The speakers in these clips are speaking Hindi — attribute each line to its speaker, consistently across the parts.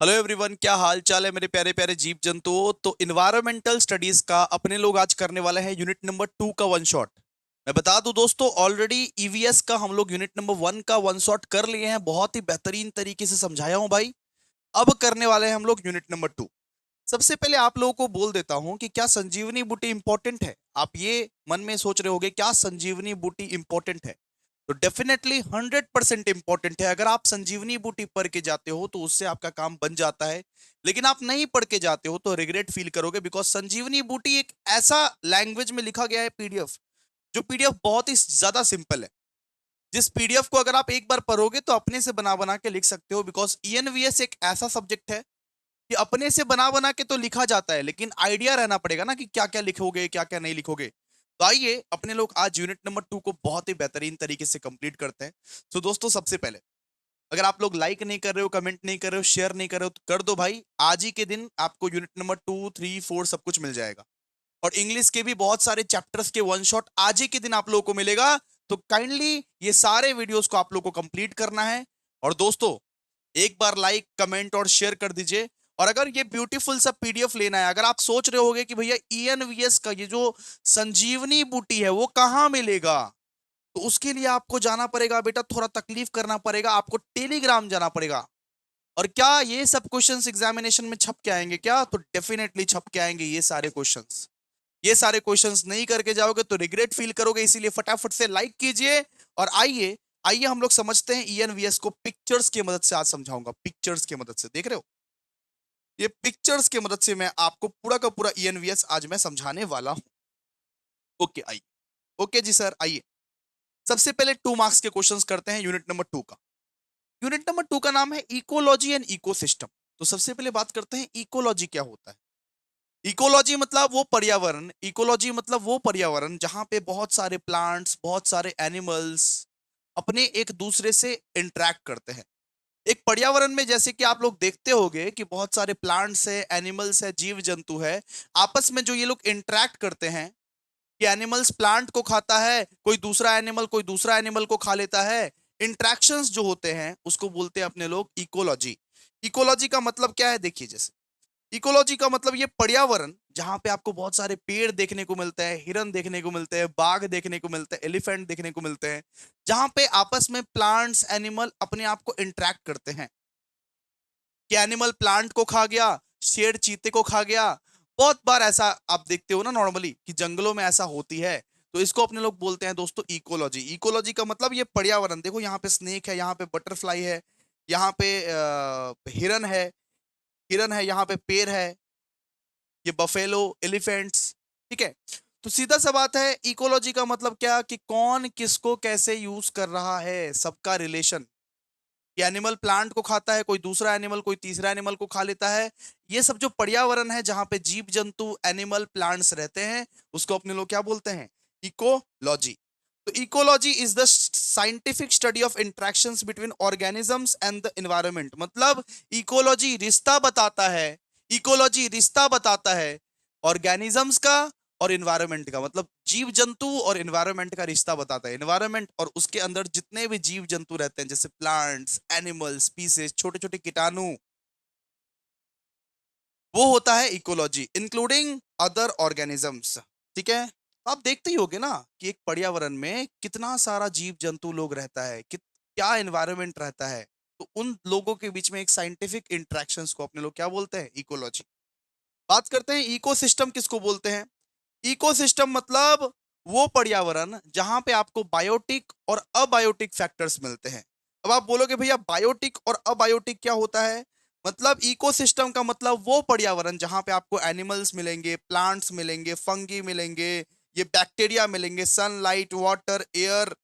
Speaker 1: हेलो एवरीवन, क्या हाल चाल है मेरे प्यारे प्यारे जीव जंतुओं। तो इन्वायरमेंटल स्टडीज का अपने लोग आज करने वाले हैं यूनिट नंबर 2 का वन शॉट। मैं बता दूं दोस्तों, ऑलरेडी ईवीएस का हम लोग यूनिट नंबर 1 का वन शॉट कर लिए हैं। बहुत ही बेहतरीन तरीके से समझाया हूं भाई। अब करने वाले हैं हम लोग यूनिट नंबर 2। सबसे पहले आप लोगों को बोल देता हूं कि क्या संजीवनी बूटी इंपॉर्टेंट है। आप ये मन में सोच रहे होगे क्या संजीवनी बूटी इंपॉर्टेंट है। तो डेफिनेटली 100% इंपॉर्टेंट है। अगर आप संजीवनी बूटी पढ़ के जाते हो तो उससे आपका काम बन जाता है। लेकिन आप नहीं पढ़ के जाते हो तो रिग्रेट फील करोगे, बिकॉज संजीवनी बूटी एक ऐसा लैंग्वेज में लिखा गया है पीडीएफ, जो पीडीएफ बहुत ही ज्यादा सिंपल है। जिस पीडीएफ को अगर आप एक बार पढ़ोगे तो अपने से बना बना के लिख सकते हो, बिकॉज ईएनवीएस एक ऐसा सब्जेक्ट है कि अपने से बना बना के तो लिखा जाता है, लेकिन आइडिया रहना पड़ेगा ना कि क्या क्या लिखोगे क्या क्या नहीं लिखोगे। तो आइए अपने लोग आज यूनिट नंबर 2 को बहुत ही बेहतरीन तरीके से कंप्लीट करते हैं। तो दोस्तों, सबसे पहले अगर आप लोग लाइक नहीं कर रहे हो, कमेंट नहीं कर रहे हो, शेयर नहीं कर रहे हो, तो कर दो भाई। आज ही के दिन आपको यूनिट नंबर 2, 3, 4 सब कुछ मिल जाएगा। और इंग्लिश के भी बहुत सारे चैप्टर्स के वन शॉट आज ही के दिन आप लोगों को मिलेगा। तो काइंडली ये सारे वीडियोस को आप लोगों को कंप्लीट करना है। और दोस्तों, एक बार लाइक कमेंट और शेयर कर दीजिए। और अगर ये ब्यूटीफुल सा पीडीएफ लेना है, अगर आप सोच रहे होगे कि भैया ईएनवीएस का ये जो संजीवनी बूटी है वो कहां मिलेगा, तो उसके लिए आपको जाना पड़ेगा बेटा, थोड़ा तकलीफ करना पड़ेगा, आपको टेलीग्राम जाना पड़ेगा। और क्या ये सब क्वेश्चंस एग्जामिनेशन में छप के आएंगे क्या? तो डेफिनेटली छप के आएंगे ये सारे क्वेश्चंस। ये सारे क्वेश्चंस नहीं करके जाओगे तो रिग्रेट फील करोगे, इसीलिए फटाफट से लाइक कीजिए। और आइए आइए हम लोग समझते हैं ईएनवीएस को। पिक्चर्स की मदद से आज समझाऊंगा। पिक्चर्स की मदद से, देख रहे हो, ये पिक्चर्स की मदद से मैं आपको पूरा का पूरा ईएनवीएस आज मैं समझाने वाला हूं। ओके आइए। ओके जी सर, आइए। सबसे पहले 2 मार्क्स के क्वेश्चंस करते हैं यूनिट नंबर 2 का। यूनिट नंबर 2 का नाम है इकोलॉजी एंड इकोसिस्टम। तो सबसे पहले बात करते हैं इकोलॉजी क्या होता है। इकोलॉजी मतलब वो पर्यावरण, इकोलॉजी मतलब वो पर्यावरण जहां पे बहुत सारे प्लांट्स, बहुत सारे एनिमल्स अपने एक दूसरे से इंटरेक्ट करते हैं। एक पर्यावरण में जैसे कि आप लोग देखते होंगे कि बहुत सारे प्लांट्स है, एनिमल्स है, जीव जंतु है, आपस में जो ये लोग इंटरेक्ट करते हैं कि एनिमल्स प्लांट को खाता है, कोई दूसरा एनिमल को खा लेता है। इंट्रैक्शंस जो होते हैं उसको बोलते हैं अपने लोग इकोलॉजी। इकोलॉजी का मतलब क्या है, देखिए। जैसे इकोलॉजी का मतलब ये पर्यावरण जहां पे आपको बहुत सारे पेड़ देखने को मिलते हैं, हिरन देखने को मिलते हैं, बाघ देखने को मिलते हैं, एलिफेंट देखने को मिलते हैं, जहां पे आपस में प्लांट्स एनिमल अपने आप को इंटरेक्ट करते हैं। कि एनिमल प्लांट को खा गया, शेर चीते को खा गया। बहुत बार ऐसा आप देखते हो ना नॉर्मली कि जंगलों में ऐसा होती है। तो इसको अपने लोग बोलते हैं दोस्तों इकोलॉजी। इकोलॉजी का मतलब ये पर्यावरण। देखो यहाँ पे स्नेक है, यहाँ पे बटरफ्लाई है, यहाँ पे हिरन है, यहाँ पे पेड़ है, ये बफेलो, एलिफेंट्स। ठीक है। तो सीधा सा बात है, इकोलॉजी का मतलब क्या कि कौन किसको कैसे यूज कर रहा है, सबका रिलेशन। कि एनिमल प्लांट को खाता है, कोई दूसरा एनिमल कोई तीसरा एनिमल को खा लेता है। ये सब जो पर्यावरण है जहां पे जीव जंतु एनिमल प्लांट्स रहते हैं, उसको अपने लोग क्या बोलते हैं, इकोलॉजी। तो ecology is the scientific study of interactions between organisms and the environment. मतलब इकोलॉजी रिश्ता बताता है, इकोलॉजी रिश्ता बताता है ऑर्गेनिजम्स का और इन्वायरमेंट का। मतलब जीव जंतु और इन्वायरमेंट का रिश्ता बताता है। इन्वायरमेंट और उसके अंदर जितने भी जीव जंतु रहते हैं, जैसे प्लांट्स, एनिमल्स, स्पीसीज, छोटे छोटे कीटाणु, वो होता है इकोलॉजी, इंक्लूडिंग अदर ऑर्गेनिजम्स। ठीक है। तो आप देखते ही होगे ना कि एक पर्यावरण में कितना सारा जीव जंतु लोग रहता है, क्या एनवायरनमेंट रहता है। तो उन लोगों के बीच में एक साइंटिफिक इंटरेक्शंस को अपने लोग क्या बोलते हैं, इकोलॉजी। बात करते हैं इकोसिस्टम किसको बोलते हैं। इकोसिस्टम मतलब वो पर्यावरण जहां पे आपको बायोटिक और अबायोटिक फैक्टर्स मिलते हैं। अब आप बोलोगे भैया बायोटिक और अबायोटिक क्या होता है। मतलब इकोसिस्टम का मतलब वो पर्यावरण जहां पे आपको एनिमल्स मिलेंगे, प्लांट्स मिलेंगे, फंगी मिलेंगे, ये बैक्टीरिया मिलेंगे, सनलाइट, वाटर, एयर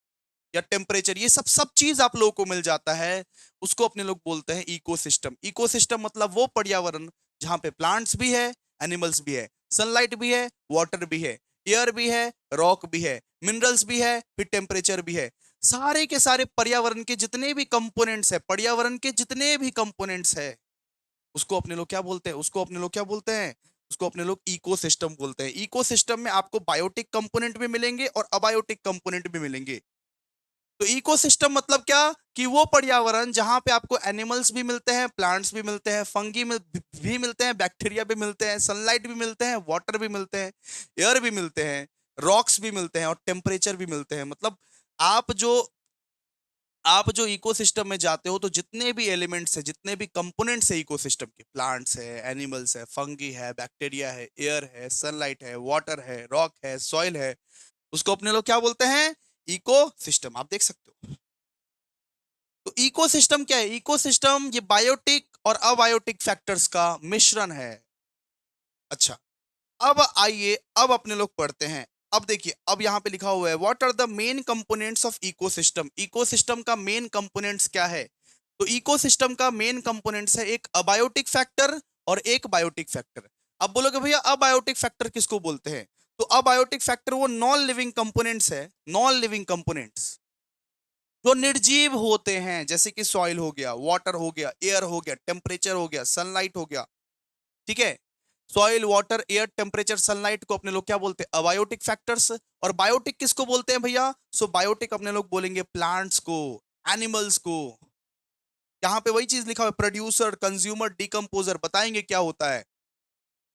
Speaker 1: या टेम्परेचर, ये सब सब चीज आप लोगों को मिल जाता है। उसको अपने लोग बोलते हैं इकोसिस्टम। इकोसिस्टम मतलब वो पर्यावरण जहां पे प्लांट्स भी है, एनिमल्स भी है, सनलाइट भी है, वाटर भी है, एयर भी है, रॉक भी है, मिनरल्स भी है, फिर टेम्परेचर भी है। सारे के सारे पर्यावरण के जितने भी कंपोनेंट्स है, पर्यावरण के जितने भी कंपोनेंट्स है, उसको अपने लोग क्या बोलते हैं, उसको अपने लोग क्या बोलते हैं, उसको अपने लोग इकोसिस्टम बोलते हैं। इकोसिस्टम में आपको बायोटिक कंपोनेंट भी मिलेंगे और अबायोटिक कंपोनेंट भी मिलेंगे। तो इकोसिस्टम मतलब क्या कि वो पर्यावरण जहां पे आपको एनिमल्स भी मिलते हैं, प्लांट्स भी मिलते हैं, फंगी भी मिलते हैं, बैक्टीरिया भी मिलते हैं, सनलाइट भी मिलते हैं, वाटर भी मिलते हैं, एयर भी मिलते हैं, रॉक्स भी मिलते हैं और टेम्परेचर भी मिलते हैं। मतलब आप जो आप जो इकोसिस्टम में जाते हो तो जितने भी एलिमेंट्स है, जितने भी कंपोनेंट्स है इकोसिस्टम के, प्लांट्स है, एनिमल्स है, फंगी है, बैक्टीरिया है, एयर है, सनलाइट है, वाटर है, रॉक है, सॉइल है, उसको अपने लोग क्या बोलते हैं? इकोसिस्टम। आप देख सकते हो। तो इकोसिस्टम क्या है? इकोसिस्टम ये बायोटिक और अबायोटिक फैक्टर्स का मिश्रण है। अच्छा, अब आइए, अब अपने लोग पढ़ते हैं। अब देखिए, अब यहां पे लिखा हुआ है what are the main components of ecosystem. Ecosystem का मेन कंपोनेंट्स क्या है? तो इकोसिस्टम का मेन कंपोनेंट्स है एक अबायोटिक फैक्टर और एक बायोटिक फैक्टर। अब बोलोगे भैया अबायोटिक फैक्टर किसको बोलते हैं? तो अबायोटिक फैक्टर वो नॉन लिविंग कंपोनेंट्स है, नॉन लिविंग कंपोनेंट्स जो निर्जीव होते हैं, जैसे कि सॉइल हो गया, वाटर हो गया, एयर हो गया, टेम्परेचर हो गया, सनलाइट हो गया। ठीक है, soil, water, air, temperature, sunlight को अपने लोग क्या बोलते हैं? Abiotic factors. और बायोटिक किसको बोलते हैं भैया? सो बायोटिक अपने लोग बोलेंगे प्लांट्स को, एनिमल्स को। यहाँ पे वही चीज लिखा हुआ है, प्रोड्यूसर, कंज्यूमर, डिकम्पोजर। बताएंगे क्या होता है।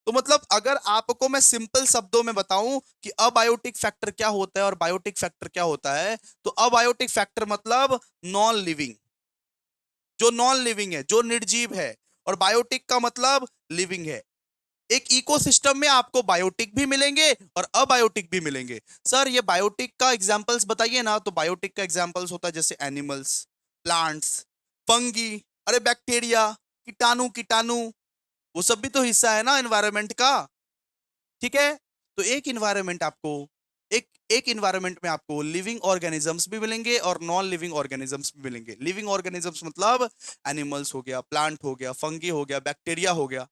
Speaker 1: तो मतलब अगर आपको मैं सिंपल शब्दों में बताऊं कि अबायोटिक फैक्टर क्या होता है और बायोटिक फैक्टर क्या होता है, तो अबायोटिक फैक्टर मतलब नॉन लिविंग, जो नॉन लिविंग है, जो निर्जीव है। और बायोटिक का मतलब लिविंग है। एक इकोसिस्टम में आपको बायोटिक भी मिलेंगे और अबायोटिक भी मिलेंगे। सर ये बायोटिक का एग्जांपल्स बताइए ना। तो बायोटिक का एग्जांपल्स होता है जैसे एनिमल्स, प्लांट्स, फंगी, अरे बैक्टीरिया, कीटाणु, कीटाणु, वो सब भी तो हिस्सा है ना एनवायरनमेंट का। ठीक है, तो एक इन्वायरमेंट आपको, एक एक इन्वायरमेंट में आपको लिविंग ऑर्गेनिजम्स भी मिलेंगे और नॉन लिविंग ऑर्गेनिजम्स भी मिलेंगे। लिविंग ऑर्गेनिजम्स मतलब एनिमल्स हो गया, प्लांट हो गया, फंगी हो गया, बैक्टीरिया हो गया।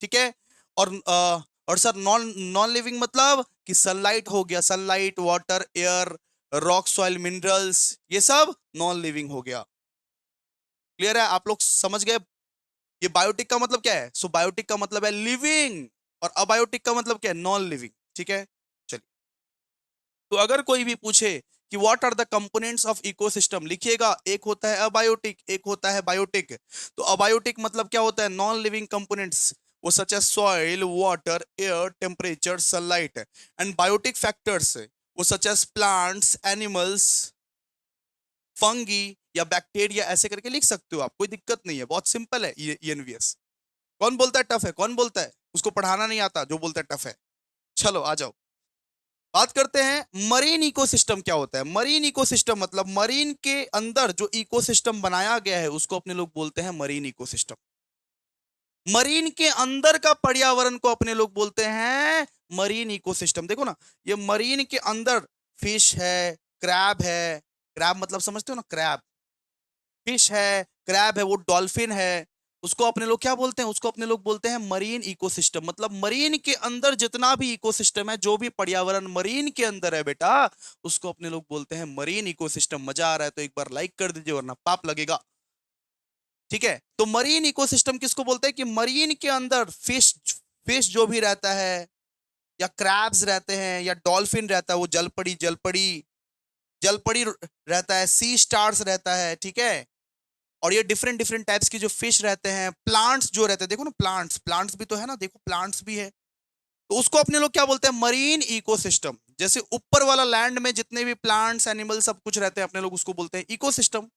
Speaker 1: ठीक है, और सर नॉन नॉन लिविंग मतलब कि सनलाइट हो गया, sunlight, water, air, rock, soil, minerals, ये सब नॉन लिविंग हो गया। क्लियर है? आप लोग समझ गए? ये बायोटिक का मतलब क्या है? सो बायोटिक का मतलब है लिविंग और अबायोटिक का मतलब क्या है? Non living. ठीक है, चलिए। तो अगर कोई भी पूछे कि what are the components of ecosystem, लिखिएगा एक होता है अबायोटिक, एक होता है बायोटिक। तो अबायोटिक मतलब क्या होता है? नॉन लिविंग कंपोनेंट्स, वो सच है soil, water, air, temperature, sunlight. And biotic factors, वो such as plants, animals, fungi या बैक्टीरिया, ऐसे करके लिख सकते हो आप, कोई दिक्कत नहीं है, बहुत सिंपल है ये एनवीएस। कौन बोलता है टफ है? कौन बोलता है उसको पढ़ाना नहीं आता जो बोलता है टफ है? चलो आ जाओ, बात करते हैं मरीन इकोसिस्टम क्या होता है। मरीन इकोसिस्टम मतलब मरीन के अंदर जो इकोसिस्टम बनाया गया है उसको अपने लोग बोलते हैं मरीन इकोसिस्टम। मरीन के अंदर का पर्यावरण को अपने लोग बोलते हैं मरीन इकोसिस्टम। देखो ना, ये मरीन के अंदर फिश है, क्रैब है, क्रैब मतलब समझते हो ना, क्रैब, फिश है, क्रैब है, वो डॉल्फिन है, उसको अपने लोग क्या बोलते हैं? उसको अपने लोग बोलते हैं मरीन इकोसिस्टम। मतलब मरीन के अंदर जितना भी इकोसिस्टम है, जो भी पर्यावरण मरीन के अंदर है बेटा, उसको अपने लोग बोलते हैं मरीन इकोसिस्टम। मजा आ रहा है तो एक बार लाइक कर दीजिए वरना पाप लगेगा। ठीक है, तो मरीन इकोसिस्टम किसको बोलते हैं? कि मरीन के अंदर फिश, फिश जो भी रहता है, या क्रैब्स रहते हैं, या डॉल्फिन रहता है, वो जलपरी, जलपरी, जलपरी रहता है, सी स्टार्स रहता है। ठीक है, और ये डिफरेंट डिफरेंट टाइप्स की जो फिश रहते हैं, प्लांट्स जो रहते हैं, देखो ना, प्लांट्स, प्लांट्स भी तो है ना, देखो प्लांट्स भी है। तो उसको अपने लोग क्या बोलते हैं? Marine ecosystem. जैसे ऊपर वाला लैंड में जितने भी प्लांट्स, एनिमल सब कुछ रहते हैं, अपने लोग उसको बोलते हैं इकोसिस्टम।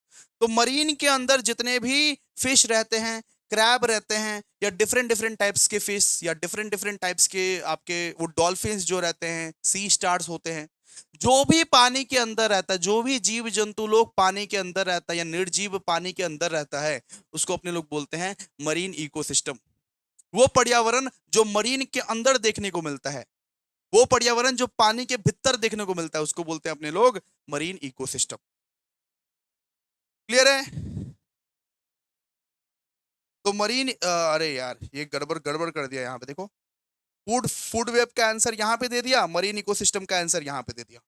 Speaker 1: तो मरीन के अंदर जितने भी फिश रहते हैं, क्रैब रहते हैं, या डिफरेंट डिफरेंट टाइप्स के फिश, या डिफरेंट डिफरेंट टाइप्स के आपके वो डॉल्फिन्स जो रहते हैं, सी स्टार्स होते हैं, जो भी पानी के अंदर रहता है, जो भी जीव जंतु लोग पानी के अंदर रहता है या निर्जीव पानी के अंदर रहता है, उसको अपने लोग बोलते हैं मरीन इकोसिस्टम। वो पर्यावरण जो मरीन के अंदर देखने को मिलता है, वो पर्यावरण जो पानी के भीतर देखने को मिलता है, उसको बोलते हैं अपने लोग मरीन इकोसिस्टम। क्लियर है? तो मरीन, अरे यार ये गड़बड़ गड़बड़ कर दिया यहाँ पे, देखो, फूड फूड वेब का आंसर यहाँ पे दे दिया, मरीन इकोसिस्टम का आंसर यहाँ पे दे दिया।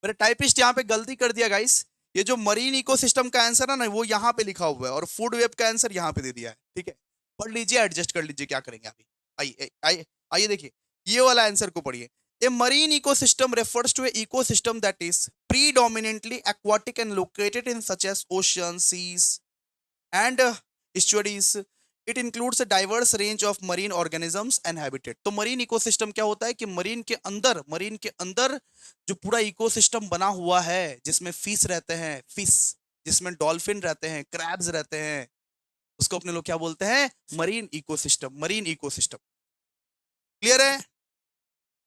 Speaker 1: मेरे टाइपिस्ट यहाँ पे गलती कर दिया गाइस। ये जो मरीन इकोसिस्टम का आंसर है ना, वो यहाँ पे लिखा हुआ है, और फूड वेब का आंसर यहाँ पे दे दिया है। ठीक है, पढ़ लीजिए, एडजस्ट कर लीजिए, क्या करेंगे अभी। आइए आइए आइए, देखिए ये वाला आंसर को पढ़िए। A marine ecosystem refers to a ecosystem that is predominantly aquatic and located in such as oceans, seas, and estuaries. It includes a diverse range of marine organisms and habitat. तो मरीन इकोसिस्टम क्या होता है कि मरीन के अंदर जो पूरा इकोसिस्टम बना हुआ है, जिसमें फिश रहते हैं, जिसमें डॉल्फिन रहते हैं, क्रैब्स रहते हैं, उसको अपने लोग क्या बोलते हैं? Marine ecosystem. क्लियर है?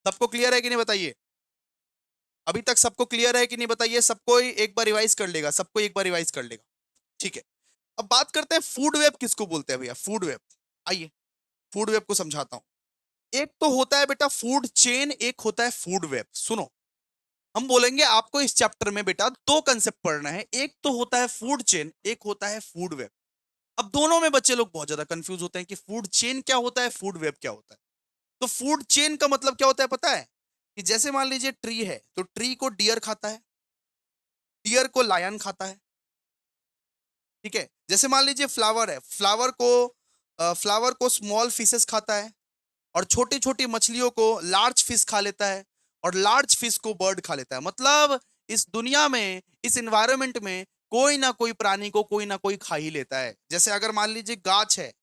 Speaker 1: सबको क्लियर है कि नहीं बताइए? अभी तक सबको क्लियर है कि नहीं बताइए? सबको एक बार रिवाइज कर लेगा, सबको एक बार रिवाइज कर लेगा। ठीक है, अब बात करते हैं फूड वेब किसको बोलते हैं भैया? Food web. आइए फूड वेब को समझाता हूं। एक तो होता है बेटा फूड चेन, एक होता है फूड वेब। सुनो, हम बोलेंगे आपको इस चैप्टर में बेटा दो कंसेप्ट पढ़ना है, एक तो होता है फूड चेन, एक होता है फूड वेब। अब दोनों में बच्चे लोग बहुत ज्यादा कंफ्यूज होते हैं कि फूड चेन क्या होता है, फूड वेब क्या होता है। तो फूड चेन का मतलब क्या होता है पता है? कि जैसे मान लीजिए ट्री है, तो ट्री को डियर खाता है, डियर को लायन खाता है। ठीक है, जैसे मान लीजिए फ्लावर है, फ्लावर को स्मॉल फिशेस खाता है, और छोटी छोटी मछलियों को लार्ज फिश खा लेता है, और लार्ज फिश को बर्ड खा लेता है। मतलब इस दुनिया में, इस एनवायरनमेंट में कोई ना कोई प्राणी को कोई ना कोई खा ही लेता है। जैसे अगर मान लीजिए गाछ है,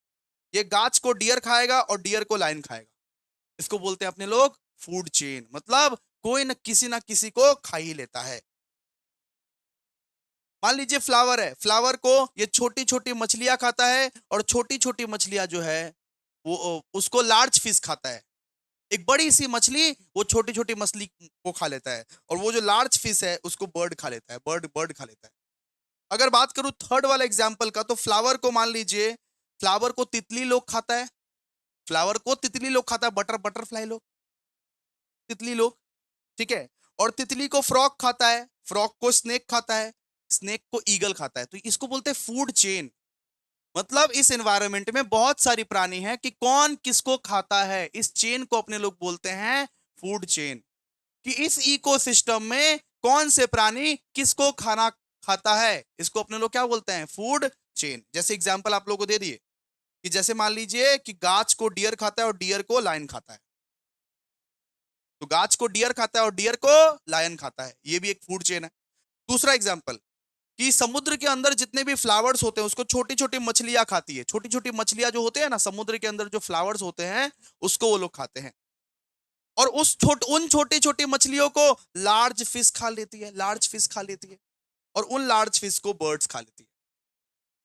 Speaker 1: ये गाछ को डियर खाएगा और डियर को लायन खाएगा। इसको बोलते हैं अपने लोग फूड चेन। मतलब कोई ना किसी को खा ही लेता है। मान लीजिए फ्लावर है, फ्लावर को ये छोटी छोटी मछलियां खाता है, और छोटी छोटी मछलियां जो है वो उसको लार्ज फिश खाता है। एक बड़ी सी मछली वो छोटी छोटी मछली को खा लेता है, और वो जो लार्ज फिश है उसको बर्ड खा लेता है, बर्ड बर्ड खा लेता है। अगर बात करूं थर्ड वाला एग्जाम्पल का, तो फ्लावर को मान लीजिए, फ्लावर को तितली लोग खाता है, फ्लावर को तितली लोग खाता है, बटरफ्लाई लोग, तितली लोग। ठीक है, और तितली को फ्रॉग खाता है, फ्रॉग को स्नेक खाता है, स्नेक को ईगल खाता है। तो इसको बोलते हैं फूड चेन। मतलब इस एनवायरनमेंट में बहुत सारी प्राणी हैं कि कौन किसको खाता है, इस चेन को अपने लोग बोलते हैं फूड चेन। कि इस इकोसिस्टम में कौन से प्राणी किसको खाना खाता है, इसको अपने लोग क्या बोलते हैं? Food chain. जैसे एग्जांपल आप लोगों को दे दिए कि जैसे मान लीजिए कि गाछ को डियर खाता है और डियर को लायन खाता है। तो गाछ को डियर खाता है और डियर को लायन खाता है, ये भी एक फूड चेन है। दूसरा एग्जांपल, कि समुद्र के अंदर जितने भी फ्लावर्स होते हैं उसको छोटी छोटी मछलियां खाती है। छोटी छोटी मछलियां जो होते हैं ना, समुद्र के अंदर जो फ्लावर्स होते हैं उसको वो लोग खाते हैं, और उन छोटी छोटी मछलियों को लार्ज फिश खा लेती है, लार्ज फिश खा लेती है, और उन लार्ज फिश को बर्ड्स खा लेती है,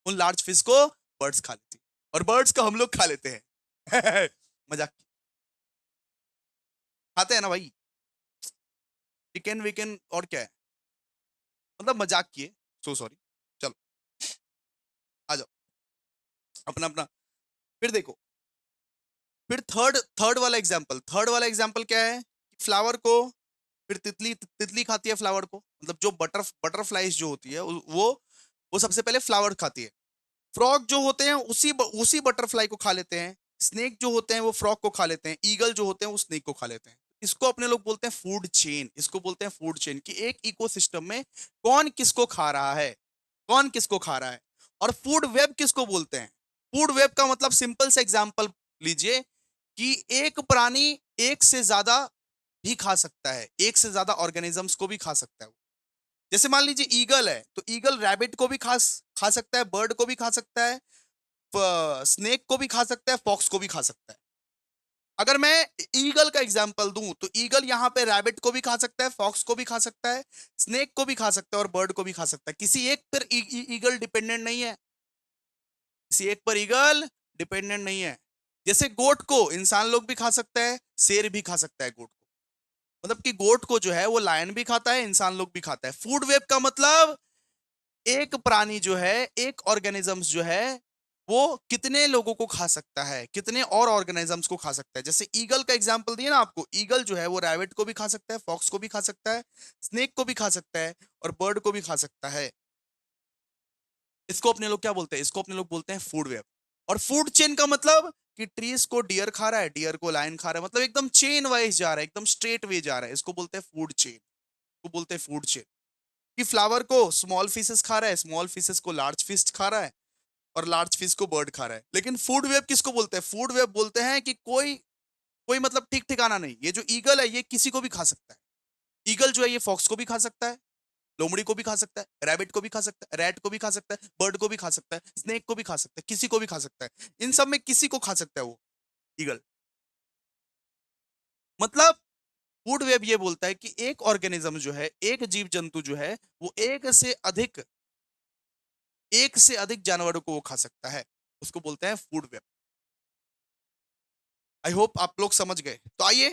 Speaker 1: उन लार्ज फिश को बर्ड्स खा लेती है, और बर्ड्स को हम लोग खा लेते हैं। मजाक, खाते हैं ना भाई, चिकन विकन और क्या है, मतलब मजाक किए, सो सॉरी। चलो आ जाओ अपना अपना। फिर देखो, फिर थर्ड वाला एग्जांपल क्या है? फ्लावर को, फिर तितली तितली खाती है फ्लावर को, मतलब जो बटरफ्लाइज जो होती है वो सबसे पहले फ्लावर खाती है। फ्रॉग जो होते हैं उसी बटरफ्लाई को खा लेते हैं। स्नेक जो होते हैं वो फ्रॉग को खा लेते हैं। ईगल जो होते हैं वो स्नेक को खा लेते हैं। इसको अपने लोग बोलते हैं फूड चेन। इसको बोलते हैं फूड चेन, कि एक इकोसिस्टम में कौन किसको खा रहा है, कौन किसको खा रहा है। और फूड वेब किसको बोलते हैं? फूड वेब का मतलब सिंपल से एग्जांपल लीजिए, कि एक प्राणी एक से ज्यादा भी खा सकता है, एक से ज्यादा ऑर्गेनिजम्स को भी खा सकता है। जैसे मान लीजिए ईगल है, तो ईगल रैबिट को भी खा सकता है, बर्ड को भी खा सकता है, स्नेक को भी खा सकता है, फॉक्स को भी खा सकता है। अगर मैं ईगल का एग्जांपल दूं, तो ईगल यहां पे रैबिट को भी खा सकता है, फॉक्स को भी खा सकता है, स्नेक को भी खा सकता है, और बर्ड को भी खा सकता है। किसी एक पर ईगल डिपेंडेंट नहीं है, किसी एक पर ईगल डिपेंडेंट नहीं है। जैसे गोट को इंसान लोग भी खा सकता है, शेर भी खा सकता है गोट को। मतलब कि गोट को जो है वो लायन भी खाता है, इंसान लोग भी खाता है। फूड वेब का मतलब एक प्राणी जो है, एक ऑर्गेनिजम्स जो है, वो कितने लोगों को खा सकता है, कितने और ऑर्गेनिजम्स को खा सकता है। जैसे ईगल का एग्जांपल दिया ना आपको, ईगल जो है वो रैबिट को भी खा सकता है, फॉक्स को भी खा सकता है, स्नेक को भी खा सकता है, और बर्ड को भी खा सकता है। इसको अपने लोग क्या बोलते हैं? इसको अपने लोग बोलते हैं फूड वेब। और फूड चेन का मतलब कि ट्रीज को डियर खा रहा है, डियर को लायन खा रहा है, मतलब एकदम चेन वाइज जा रहा है, एकदम स्ट्रेट वे जा रहा है। इसको बोलते हैं फूड चेन, को बोलते हैं फूड चेन। कि फ्लावर को स्मॉल फिशेस खा रहा है, स्मॉल फिशेस को लार्ज फिश खा रहा है, और लार्ज फिश को बर्ड खा रहा है। लेकिन फूड वेब किसको बोलते हैं? फूड वेब बोलते हैं कि कोई कोई मतलब ठीक ठिकाना नहीं। ये जो ईगल है ये किसी को भी खा सकता है। ईगल जो है ये फॉक्स को भी खा सकता है, लोमड़ी को भी खा सकता है, रैबिट को भी खा सकता है, रैट को भी खा सकता है, बर्ड को भी खा सकता है, स्नेक को भी खा सकता है, किसी को भी खा सकता है। इन सब में किसी को खा सकता है वो ईगल। मतलब फूड वेब ये बोलता है कि एक ऑर्गेनिज्म जो है, एक जीव जंतु जो है, वो एक से अधिक जानवरों को वो खा सकता है। उसको बोलते हैं फूड वेब। आई होप आप लोग समझ गए। तो आइए,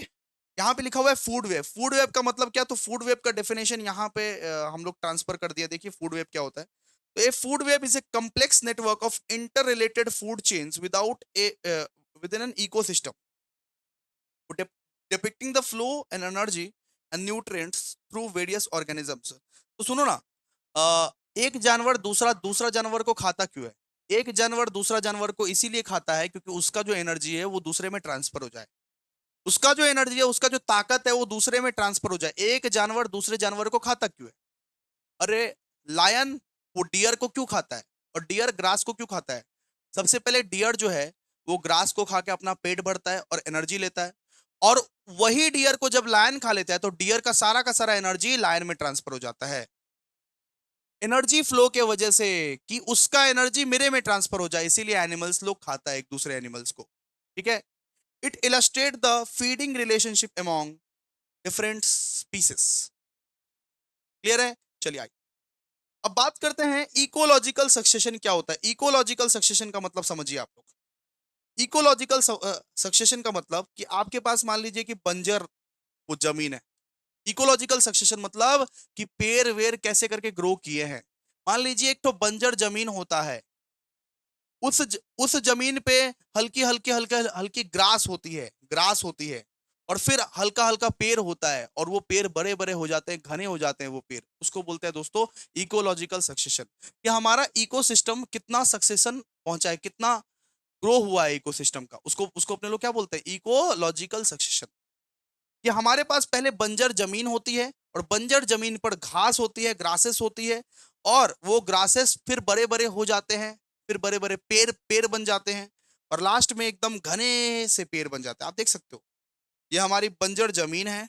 Speaker 1: यहाँ पे लिखा हुआ है फूड वेब। फूड वेब का मतलब क्या? तो फूड वेब का डेफिनेशन यहाँ पे हम लोग ट्रांसफर कर दिया। देखिए फूड वेब क्या होता है। तो ए food web is a complex network of inter related food chains without A with in an ecosystem, depicting the flow and energy and nutrients through various organisms। तो सुनो ना, एक जानवर दूसरा दूसरा जानवर को खाता क्यों है? एक जानवर दूसरा जानवर को इसीलिए खाता है क्योंकि उसका जो एनर्जी है वो दूसरे में ट्रांसफर हो जाए। उसका जो एनर्जी है, उसका जो ताकत है वो दूसरे में ट्रांसफर हो जाए। एक जानवर दूसरे जानवर को खाता क्यों है? अरे लायन वो डियर को क्यों खाता है? और डियर ग्रास को क्यों खाता है? सबसे पहले डियर जो है वो ग्रास को खा के अपना पेट भरता है और एनर्जी लेता है। और वही डियर को जब लायन खा लेता है तो डियर का सारा एनर्जी लायन में ट्रांसफर हो जाता है। एनर्जी फ्लो के वजह से कि उसका एनर्जी मेरे में ट्रांसफर हो जाए, इसीलिए एनिमल्स लोग खाता है एक दूसरे एनिमल्स को। ठीक है। It illustrate the feeding relationship among different species. Clear है? चलिए आइए अब बात करते हैं इकोलॉजिकल सक्सेशन क्या होता है। इकोलॉजिकल सक्सेशन का मतलब समझिए आप लोग। इकोलॉजिकल सक्सेशन का मतलब कि आपके पास मान लीजिए कि बंजर वो जमीन है। इकोलॉजिकल सक्सेशन मतलब कि पेड़ वेर कैसे करके ग्रो किए हैं। मान लीजिए एक तो बंजर जमीन होता है, उस जमीन पे हल्की ग्रास होती है और फिर हल्का हल्का पेड़ होता है और वो पेड़ बड़े बड़े हो जाते हैं, घने हो जाते हैं वो पेड़। उसको बोलते हैं दोस्तों इकोलॉजिकल सक्सेशन। कि हमारा इकोसिस्टम कितना सक्सेशन पहुंचा है, कितना ग्रो हुआ है इकोसिस्टम का, उसको उसको अपने लोग क्या बोलते हैं? Ecological succession. कि हमारे पास पहले बंजर जमीन होती है और बंजर जमीन पर घास होती है, ग्रासेस होती है, और वो ग्रासेस फिर बड़े बड़े हो जाते हैं, फिर बड़े बड़े पेड़ पेड़ बन जाते हैं और लास्ट में एकदम घने से पेड़ बन जाते हैं। आप देख सकते हो ये हमारी बंजर जमीन है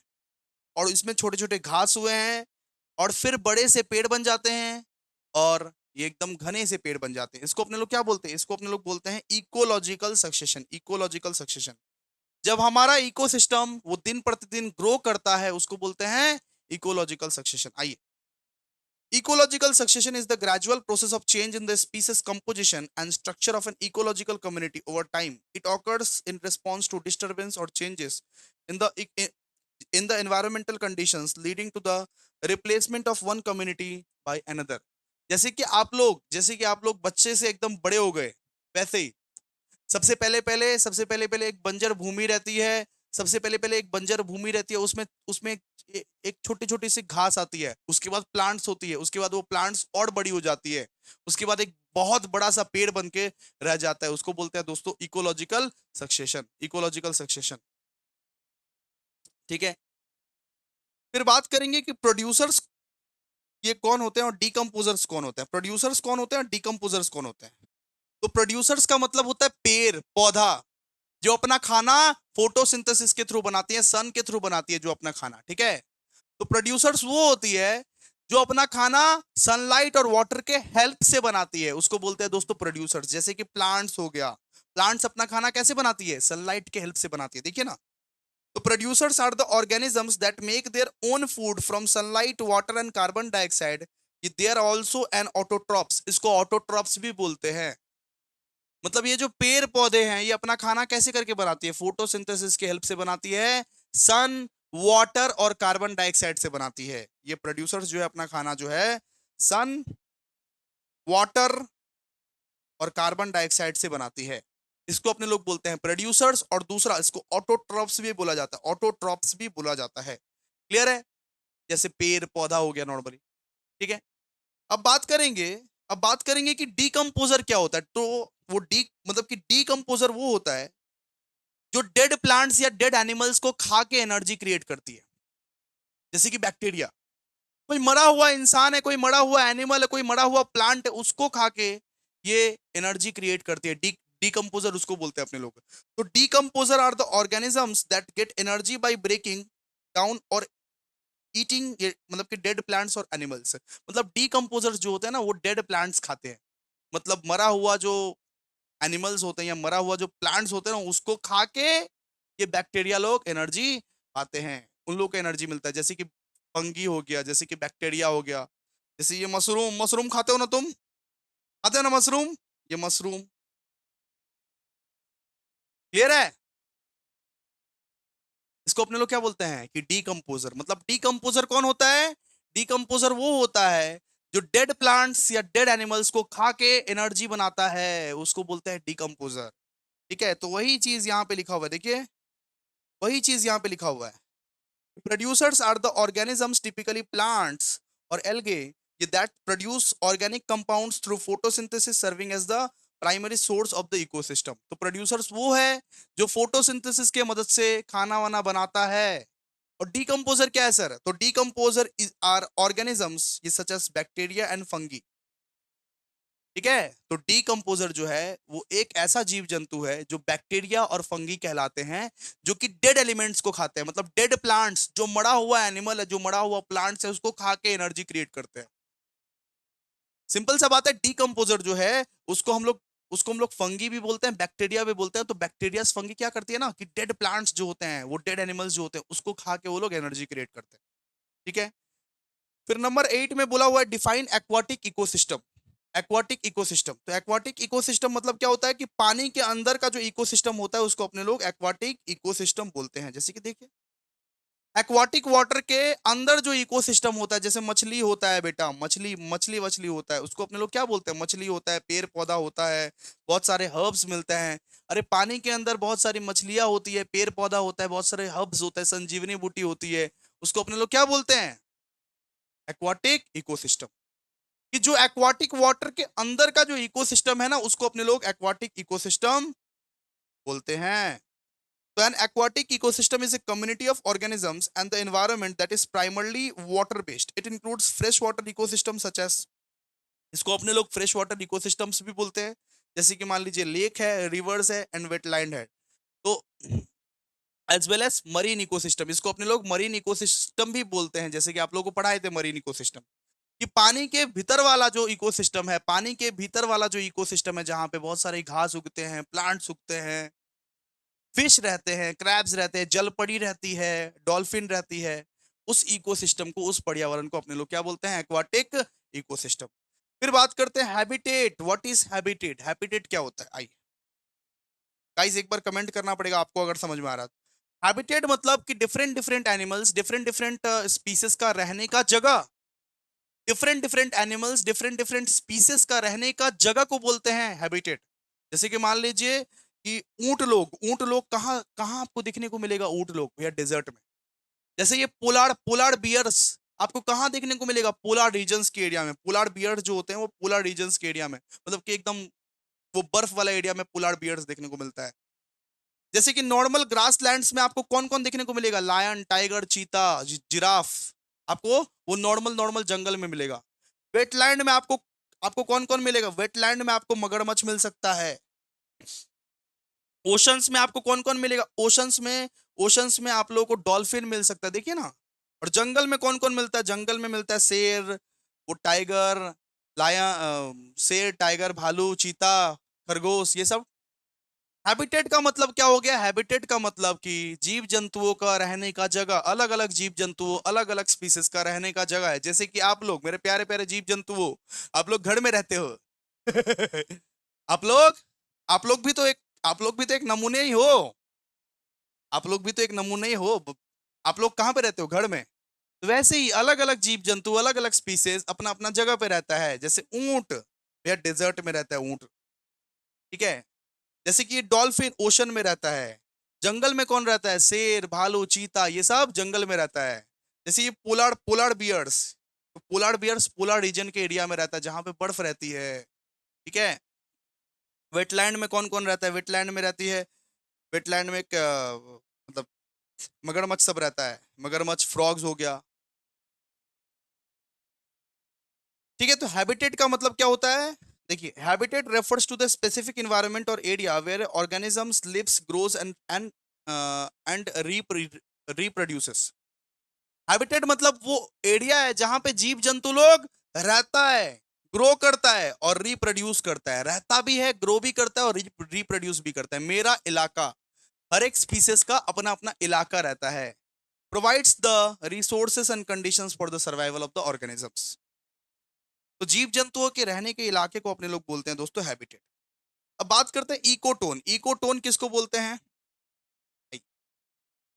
Speaker 1: और इसमें छोटे छोटे घास हुए हैं और फिर बड़े से पेड़ बन जाते हैं और ये एकदम घने से पेड़ बन जाते हैं। इसको अपने लोग क्या बोलते हैं? इसको अपने लोग बोलते हैं इकोलॉजिकल सक्सेशन। Ecological succession. जब हमारा इकोसिस्टम वो दिन प्रतिदिन ग्रो करता है उसको बोलते हैं इकोलॉजिकल सक्सेशन। आइए, ecological succession is the gradual process of change in the species composition and structure of an ecological community over time. It occurs in response to disturbance or changes in the environmental conditions leading to the replacement of one community by another। जैसे कि आप लोग बच्चे से एकदम बड़े हो गए, वैसे ही सबसे पहले एक बंजर भूमि रहती है। सबसे पहले पहले एक बंजर भूमि रहती है, उसमें उसमें एक छोटी छोटी सी घास आती है, उसके बाद प्लांट्स होती है, उसके बाद वो प्लांट्स और बड़ी हो जाती है, उसके बाद एक बहुत बड़ा सा पेड़ बन के रह जाता है। उसको बोलते हैं दोस्तों इकोलॉजिकल सक्सेशन। Ecological succession. ठीक है। फिर बात करेंगे कि प्रोड्यूसर्स ये कौन होते हैं और डीकम्पोजर्स कौन होते हैं। प्रोड्यूसर्स कौन होते हैं और डीकम्पोजर्स कौन होते हैं? तो प्रोड्यूसर्स का मतलब होता है पेड़ पौधा जो अपना खाना फोटोसिंथेसिस के थ्रू बनाती है, सन के थ्रू बनाती है जो अपना खाना। ठीक है। तो प्रोड्यूसर्स वो होती है जो अपना खाना सनलाइट और वाटर के हेल्प से बनाती है, उसको बोलते हैं दोस्तों प्रोड्यूसर्स। जैसे कि प्लांट्स हो गया, प्लांट्स अपना खाना कैसे बनाती है? सनलाइट के हेल्प से बनाती है। देखिए ना, तो producers are the organisms that make their own food from sunlight water and carbon dioxide. They are also an autotrophs. इसको ऑटोट्रॉप्स भी बोलते हैं। मतलब ये जो पेड़ पौधे हैं ये अपना खाना कैसे करके बनाती है? फोटोसिंथेसिस की हेल्प से बनाती है, सन वाटर और कार्बन डाइऑक्साइड से बनाती है। ये प्रोड्यूसर्स जो है अपना खाना जो है सन वाटर और कार्बन डाइऑक्साइड से बनाती है। इसको अपने लोग बोलते हैं प्रोड्यूसर्स। और दूसरा इसको ऑटोट्रॉप्स भी बोला जाता है, ऑटोट्रॉप्स भी बोला जाता है। क्लियर है? जैसे पेड़ पौधा हो गया नॉर्मली। ठीक है। अब बात करेंगे अब बात करेंगे कि डीकम्पोजर क्या होता है। तो वो मतलब कि डीकम्पोजर वो होता है जो डेड प्लांट्स या डेड एनिमल्स को खा के एनर्जी क्रिएट करती है। जैसे कि बैक्टीरिया, कोई मरा हुआ इंसान है, कोई मरा हुआ एनिमल है, कोई मरा हुआ प्लांट है, उसको खा के ये एनर्जी क्रिएट करती है। डीकम्पोजर उसको बोलते हैं अपने लोग। तो decomposer are the organisms that get energy by breaking down और ईटिंग, मतलब कि डेड प्लांट्स और एनिमल्स। मतलब डीकम्पोजर्स जो होते हैं ना वो डेड प्लांट्स खाते हैं, मतलब मरा हुआ जो एनिमल्स होते हैं या मरा हुआ जो प्लांट्स होते हैं ना उसको खा के ये बैक्टीरिया लोग एनर्जी पाते हैं, उन लोग को एनर्जी मिलता है। जैसे कि फंगी हो गया, जैसे कि बैक्टीरिया हो गया, जैसे ये मशरूम, मशरूम खाते हो ना तुम, खाते हो ना मशरूम, ये मशरूम, क्लियर है? इसको अपने लोग क्या बोलते हैं कि डीकम्पोजर। मतलब डीकम्पोजर कौन होता है? डीकम्पोजर वो होता है जो डेड प्लांट्स या डेड एनिमल्स को खा के एनर्जी बनाता है, उसको बोलते हैं डीकम्पोजर। ठीक है, तो वही चीज यहाँ पे लिखा हुआ है, देखिए वही चीज यहाँ पे लिखा हुआ है। Producers are the organisms, typically plants or algae, that produce organic compounds through photosynthesis, serving as the primary source of the ecosystem. तो प्रोड्यूसर्स वो है जो फोटोसिंथेसिस के मदद से खाना वाना बनाता है। और डीकम्पोजर क्या है सर? तो डीकम्पोजर आर ऑर्गेनिजम्स ये such as bacteria and fungi. ठीक है, तो डीकम्पोजर जो है वो एक ऐसा जीव जंतु है जो बैक्टीरिया और फंगी कहलाते हैं, जो कि डेड एलिमेंट्स को खाते हैं, मतलब डेड प्लांट्स, जो मरा हुआ एनिमल है, जो मरा हुआ प्लांट्स है उसको खा के एनर्जी क्रिएट करते हैं। सिंपल सा बात है, डीकम्पोजर जो है उसको हम लोग फंगी भी बोलते हैं, बैक्टीरिया भी बोलते हैं। तो बैक्टीरिया फंगी क्या करती है ना कि डेड प्लांट्स जो होते हैं, वो डेड एनिमल्स जो होते हैं उसको खा के वो लोग एनर्जी क्रिएट करते हैं। ठीक है, फिर नंबर 8 में बोला हुआ है define aquatic ecosystem. Aquatic ecosystem, तो एक्वाटिक इकोसिस्टम मतलब क्या होता है कि पानी के अंदर का जो इकोसिस्टम होता है उसको अपने लोग एक्वाटिक इकोसिस्टम बोलते हैं। जैसे कि देखिए एक्वाटिक वाटर के अंदर जो इकोसिस्टम होता है, जैसे मछली होता है बेटा, मछली मछली मछली होता है, उसको अपने लोग क्या बोलते हैं? मछली होता है, पेड़ पौधा होता है, बहुत सारे हर्ब्स मिलते हैं। अरे पानी के अंदर बहुत सारी मछलियां होती है, पेड़ पौधा होता है, बहुत सारे हर्ब्स होता है, संजीवनी बूटी होती है, उसको अपने लोग क्या बोलते हैं? Aquatic ecosystem. कि जो एक्वाटिक वाटर के अंदर का जो इकोसिस्टम है ना उसको अपने लोग एक्वाटिक इकोसिस्टम बोलते हैं। तो an aquatic ecosystem is a community of organisms and the environment that is primarily water based. It includes fresh water ecosystem such as, इसको अपने लोग फ्रेश वाटर इकोसिस्टम्स भी बोलते हैं, जैसे कि मान लीजिए लेक है, रिवर्स है एंड वेटलैंड है। तो as well as marine ecosystem, इसको अपने लोग मरीन इकोसिस्टम भी बोलते हैं, जैसे कि आप लोगों को पढ़ाए थे मरीन इकोसिस्टम कि पानी के भीतर वाला जो इकोसिस्टम है, पानी के भीतर वाला जो इकोसिस्टम है जहां पे बहुत सारे घास उगते हैं, प्लांट्स उगते हैं, फिश रहते हैं, क्रैब्स रहते हैं, जलपरी रहती है, डॉल्फिन रहती है, उस इकोसिस्टम को, उस पर्यावरण को अपने लोग क्या बोलते हैं? Aquatic ecosystem. फिर बात करते हैं habitat. What is habitat? Habitat क्या होता है? आइए गाइस एक बार कमेंट करना पड़ेगा आपको अगर समझ में आ रहा है। हैबिटेट मतलब कि different different animals, different different species का रहने का जगह, different different animals, different different species का रहने का जगह को बोलते हैं हैबिटेट। जैसे कि मान लीजिए कि ऊंट लोग कहाँ कहाँ आपको देखने को मिलेगा? ऊंट लोग भैया डेजर्ट में। जैसे ये पोलार पोलार बियर्स आपको कहाँ देखने को मिलेगा? पोलार रीजन्स के एरिया में। पोलार बियर्स जो होते हैं वो पोलार रीजन्स के एरिया में, मतलब कि एकदम वो बर्फ वाला एरिया में पोलार बियर्स देखने को मिलता है। जैसे कि नॉर्मल ग्रास लैंड्स में आपको कौन कौन देखने को मिलेगा? लायन, टाइगर, चीता, जिराफ, आपको वो नॉर्मल नॉर्मल जंगल में मिलेगा। वेटलैंड में आपको आपको कौन कौन मिलेगा? वेटलैंड में आपको मगरमच्छ मिल सकता है। ओशंस में आपको कौन कौन मिलेगा? ओशंस में आप लोगों को डॉल्फिन मिल सकता है, देखिए ना। और जंगल में कौन कौन मिलता है? जंगल में मिलता है शेर, वो टाइगर, शेर, टाइगर, भालू, चीता, खरगोश, ये सब। हैबिटेट का मतलब क्या हो गया? हैबिटेट का मतलब कि जीव जंतुओं का रहने का जगह, अलग अलग जीव जंतुओं, अलग अलग स्पीसीज का रहने का जगह है। जैसे कि आप लोग मेरे प्यारे प्यारे जीव जंतुओं, आप लोग घर में रहते हो। आप लोग आप लोग भी तो एक नमूने ही हो। आप लोग भी तो एक नमूने ही हो। आप लोग कहाँ पे रहते हो? घर में। तो वैसे ही अलग अलग जीव जंतु, अलग अलग स्पीसीज अपना अपना जगह पे रहता है। जैसे ऊंट भैया डेजर्ट में रहता है ऊंट, ठीक है। जैसे कि डॉल्फिन ओशन में रहता है। जंगल में कौन रहता है? शेर, भालू, चीता, ये सब जंगल में रहता है। जैसे ये पोलार पोलार बियर्स, तो पोलार बियर्स पोलार रीजन के एरिया में रहता है जहां पे बर्फ रहती है, ठीक है। वेटलैंड में कौन कौन रहता है? वेटलैंड में रहती है, वेटलैंड में मतलब मगरमच्छ सब रहता है, मगरमच्छ, फ्रॉग्स हो गया, ठीक है। तो हैबिटेट का मतलब क्या होता है? देखिए, habitat refers to the specific environment और area where organisms lives grows and reproduces. Habitat मतलब वो एरिया है जहां पे जीव जंतु लोग रहता है, ग्रो करता है और रिप्रोड्यूस करता है। रहता भी है, ग्रो भी करता है और रिप्रोड्यूस भी करता है। मेरा इलाका, हर एक स्पीसीज का अपना अपना इलाका रहता है। Provides the resources and conditions for the survival of the organisms. तो जीव जंतुओं के रहने के इलाके को अपने लोग बोलते हैं दोस्तों हैबिटेट। अब बात करते हैं इकोटोन। इकोटोन किसको बोलते हैं?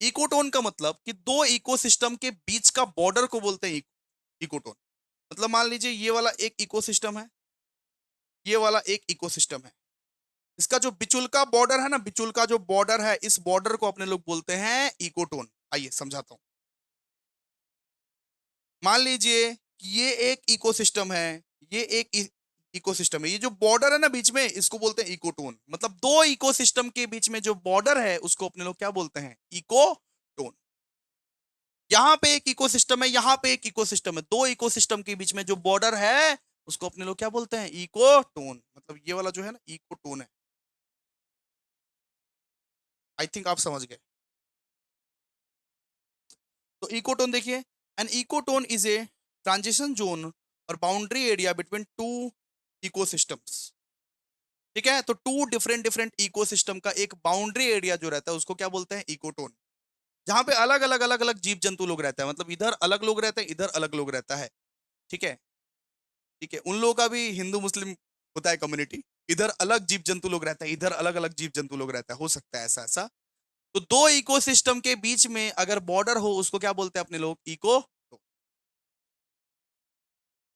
Speaker 1: इकोटोन का मतलब कि दो इकोसिस्टम के बीच का बॉर्डर को बोलते हैं इकोटोन। मतलब मान लीजिए ये वाला एक इकोसिस्टम है, ये वाला एक इकोसिस्टम है। इसका जो बिचुलका बॉर्डर है ना, बिचुलका जो बॉर्डर है, इस बॉर्डर को अपने लोग बोलते हैं इकोटोन। आइए समझाता हूं। मान लीजिए कि ये एक इकोसिस्टम है, ये एक इकोसिस्टम है। ये जो बॉर्डर है ना बीच में, इसको बोलते हैं इकोटोन। मतलब दो इकोसिस्टम के बीच में जो बॉर्डर है उसको अपने लोग क्या बोलते हैं? इकोटोन। यहाँ पे एक इकोसिस्टम है, यहाँ पे एक इकोसिस्टम है, दो इकोसिस्टम के बीच में जो बॉर्डर है उसको अपने लोग क्या बोलते हैं? इकोटोन। मतलब ये वाला जो है ना, इकोटोन है। आई थिंक आप समझ गए। तो इकोटोन देखिए, an ecotone is a transition zone और boundary area between two ecosystems. ठीक है, तो टू डिफरेंट डिफरेंट इकोसिस्टम का एक बाउंड्री एरिया जो रहता है उसको क्या बोलते हैं? इकोटोन। जहां पे अलग अलग अलग अलग जीव जंतु लोग रहते हैं। मतलब इधर अलग लोग रहते हैं, इधर अलग लोग रहता है। ठीक है, ठीक है, उन लोगों का भी हिंदू मुस्लिम होता है कम्युनिटी। इधर अलग जीव जंतु लोग रहता है, इधर अलग अलग जीव जंतु लोग रहता है, हो सकता है ऐसा ऐसा। तो दो इकोसिस्टम के बीच में अगर बॉर्डर हो उसको क्या बोलते हैं अपने लोग? Eco.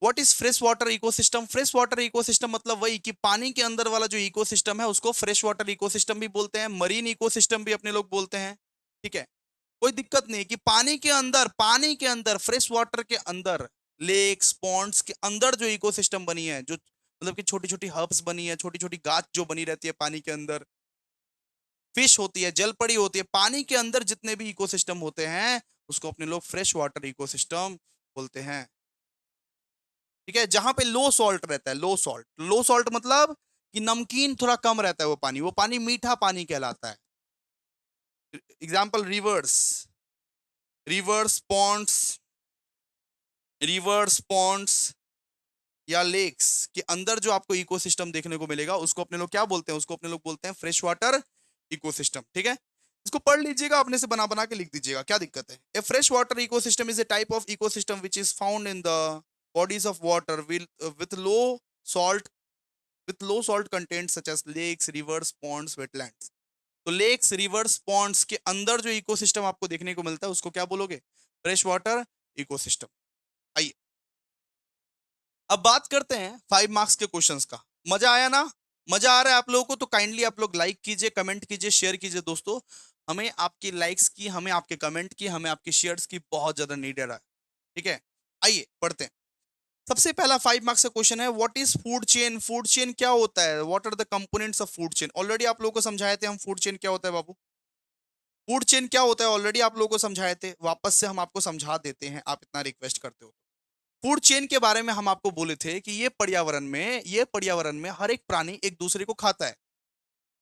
Speaker 1: What is fresh water ecosystem? Fresh water ecosystem मतलब वही कि पानी के अंदर वाला जो इकोसिस्टम है उसको फ्रेश वाटर इकोसिस्टम भी बोलते हैं, मरीन इकोसिस्टम भी अपने लोग बोलते हैं। ठीक है, कोई दिक्कत नहीं कि पानी के अंदर फ्रेश वाटर के अंदर, लेक्स पॉन्ड्स के अंदर जो इकोसिस्टम बनी है, जो मतलब कि छोटी छोटी हर्ब्स बनी है, छोटी छोटी गाछ जो बनी रहती है पानी के अंदर, फिश होती है, जल पड़ी होती है, पानी के अंदर जितने भी इकोसिस्टम होते हैं उसको अपने लोग फ्रेश वाटर इकोसिस्टम बोलते हैं। ठीक है, जहां पे लो सॉल्ट रहता है, लो सॉल्ट। लो सॉल्ट मतलब कि नमकीन थोड़ा कम रहता है, वो पानी मीठा पानी कहलाता है। Example rivers, rivers ponds, rivers ponds या लेक्स के अंदर जो आपको इकोसिस्टम देखने को मिलेगा उसको अपने लोग क्या बोलते हैं? उसको अपने लोग बोलते हैं फ्रेश वाटर इकोसिस्टम। ठीक है, इसको पढ़ लीजिएगा, अपने से बना बना के लिख दीजिएगा, क्या दिक्कत है? A fresh water ecosystem is a type of ecosystem which is found in the bodies of water with low salt content such as lakes, rivers, ponds, wetlands। तो लेक्स, रिवर्स, पॉन्ड्स के अंदर जो इकोसिस्टम आपको देखने को मिलता है उसको क्या बोलोगे? Fresh water ecosystem. आइए अब बात करते हैं 5 मार्क्स के क्वेश्चंस का। मजा आया ना? मजा आ रहा है आप लोगों को तो काइंडली आप लोग लाइक कीजिए, कमेंट कीजिए, शेयर कीजिए दोस्तों। हमें आपकी लाइक्स की, हमें आपके कमेंट की, हमें आपके शेयर्स की बहुत ज्यादा नीड है। ठीक है, आइए पढ़ते हैं। सबसे पहला 5 मार्क्स का क्वेश्चन है, what is food chain? Food chain क्या होता है? What are the components of food chain? Already आप लोगों को समझाए थे हम फूड चेन क्या होता है बाबू। फूड चेन क्या होता है ऑलरेडी आप लोगों को समझाए थे, वापस से हम आपको समझा देते हैं, आप इतना रिक्वेस्ट करते हो। फूड चेन के बारे में हम आपको बोले थे कि ये पर्यावरण में हर एक प्राणी एक दूसरे को खाता है।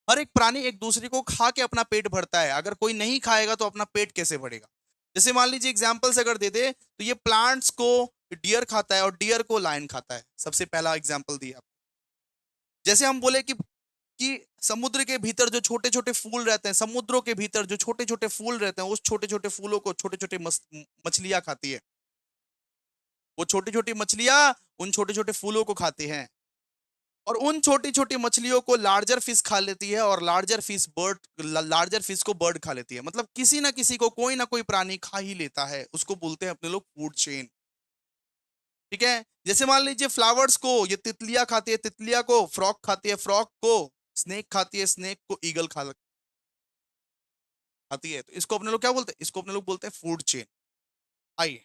Speaker 1: हर एक प्राणी एक दूसरे को खा के अपना पेट भरता है। अगर कोई नहीं खाएगा तो अपना पेट कैसे भरेगा? जैसे मान लीजिए एग्जाम्पल्स अगर दे दे तो ये प्लांट्स को डियर खाता है और डियर को लायन खाता है। सबसे पहला एग्जाम्पल दिया। जैसे हम बोले कि समुद्र के भीतर जो छोटे छोटे फूल रहते हैं, समुद्रों के भीतर जो छोटे छोटे फूल रहते हैं, उस छोटे छोटे फूलों को छोटे छोटे मछलियां खाती है। वो छोटी छोटी मछलियां उन छोटे छोटे फूलों को खाती हैं और उन छोटी छोटी मछलियों को लार्जर फिश खा लेती है और लार्जर फिश को बर्ड खा लेती है। मतलब किसी ना किसी को कोई ना कोई प्राणी खा ही लेता है, उसको बोलते हैं अपने लोग फूड चेन। ठीक है, जैसे मान लीजिए फ्लावर्स को ये तितलियां खाती है, तितलिया को फ्रॉक खाती है, फ्रॉक को स्नेक खाती है, स्नेक को ईगल खाती है। तो इसको अपने लोग क्या बोलते हैं? इसको अपने लोग बोलते हैं फूड चेन। आइए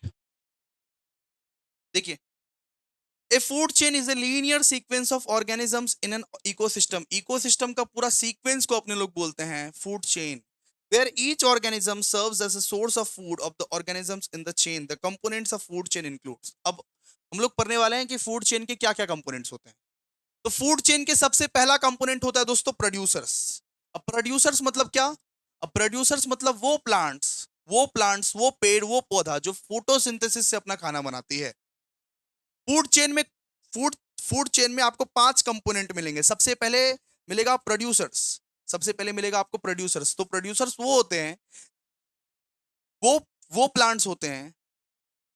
Speaker 1: देखिए, ए food chain is a linear sequence of organisms in an ecosystem. Ecosystem का पूरा सीक्वेंस को अपने लोग बोलते हैं food chain. Where each organism serves as a source of food of the organisms in the chain. The components of food chain includes। अब हम लोग पढ़ने वाले हैं कि फूड चेन के क्या क्या कंपोनेंट्स होते हैं। तो फूड चेन के सबसे पहला कंपोनेंट होता है दोस्तों प्रोड्यूसर्स। अब प्रोड्यूसर्स मतलब क्या? अब प्रोड्यूसर्स मतलब वो पेड़, वो पौधा जो फोटोसिंथेसिस से अपना खाना बनाती है। फूड चेन में फूड फूड चेन में आपको 5 कंपोनेंट मिलेंगे। सबसे पहले मिलेगा प्रोड्यूसर्स। सबसे पहले मिलेगा आपको प्रोड्यूसर्स। तो प्रोड्यूसर्स वो होते हैं, वो वो प्लांट्स होते हैं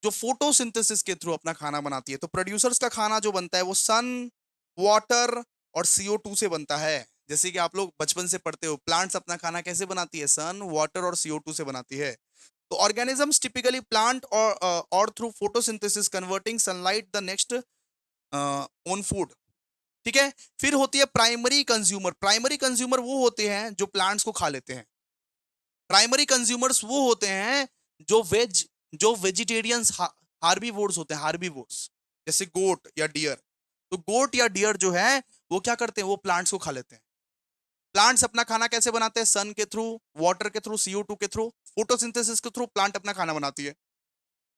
Speaker 1: जो फोटोसिंथेसिस के थ्रू अपना खाना बनाती है। तो प्रोड्यूसर्स का खाना जो बनता है वो सन, वाटर और CO2 से बनता है। जैसे कि आप लोग बचपन से पढ़ते हो, प्लांट्स अपना खाना कैसे बनाती है? सन, वाटर और CO2 से बनाती है। तो ऑर्गेनिजम्स टिपिकली प्लांट और through photosynthesis converting sunlight the next own food. ठीक है। फिर होती है प्राइमरी कंज्यूमर। प्राइमरी कंज्यूमर वो होते हैं जो प्लांट्स को खा लेते हैं। प्राइमरी कंज्यूमर्स वो होते हैं जो वेजिटेरियंस हार्बीवोर्स होते हैं, हार्बीवोर्स, जैसे गोट या डियर। तो गोट या डियर जो है वो क्या करते हैं? वो प्लांट्स को खा लेते हैं। प्लांट्स अपना खाना कैसे बनाते हैं? सन के थ्रू, वाटर के थ्रू, CO2 के थ्रू, फोटोसिंथेसिस के थ्रू प्लांट अपना खाना बनाती है।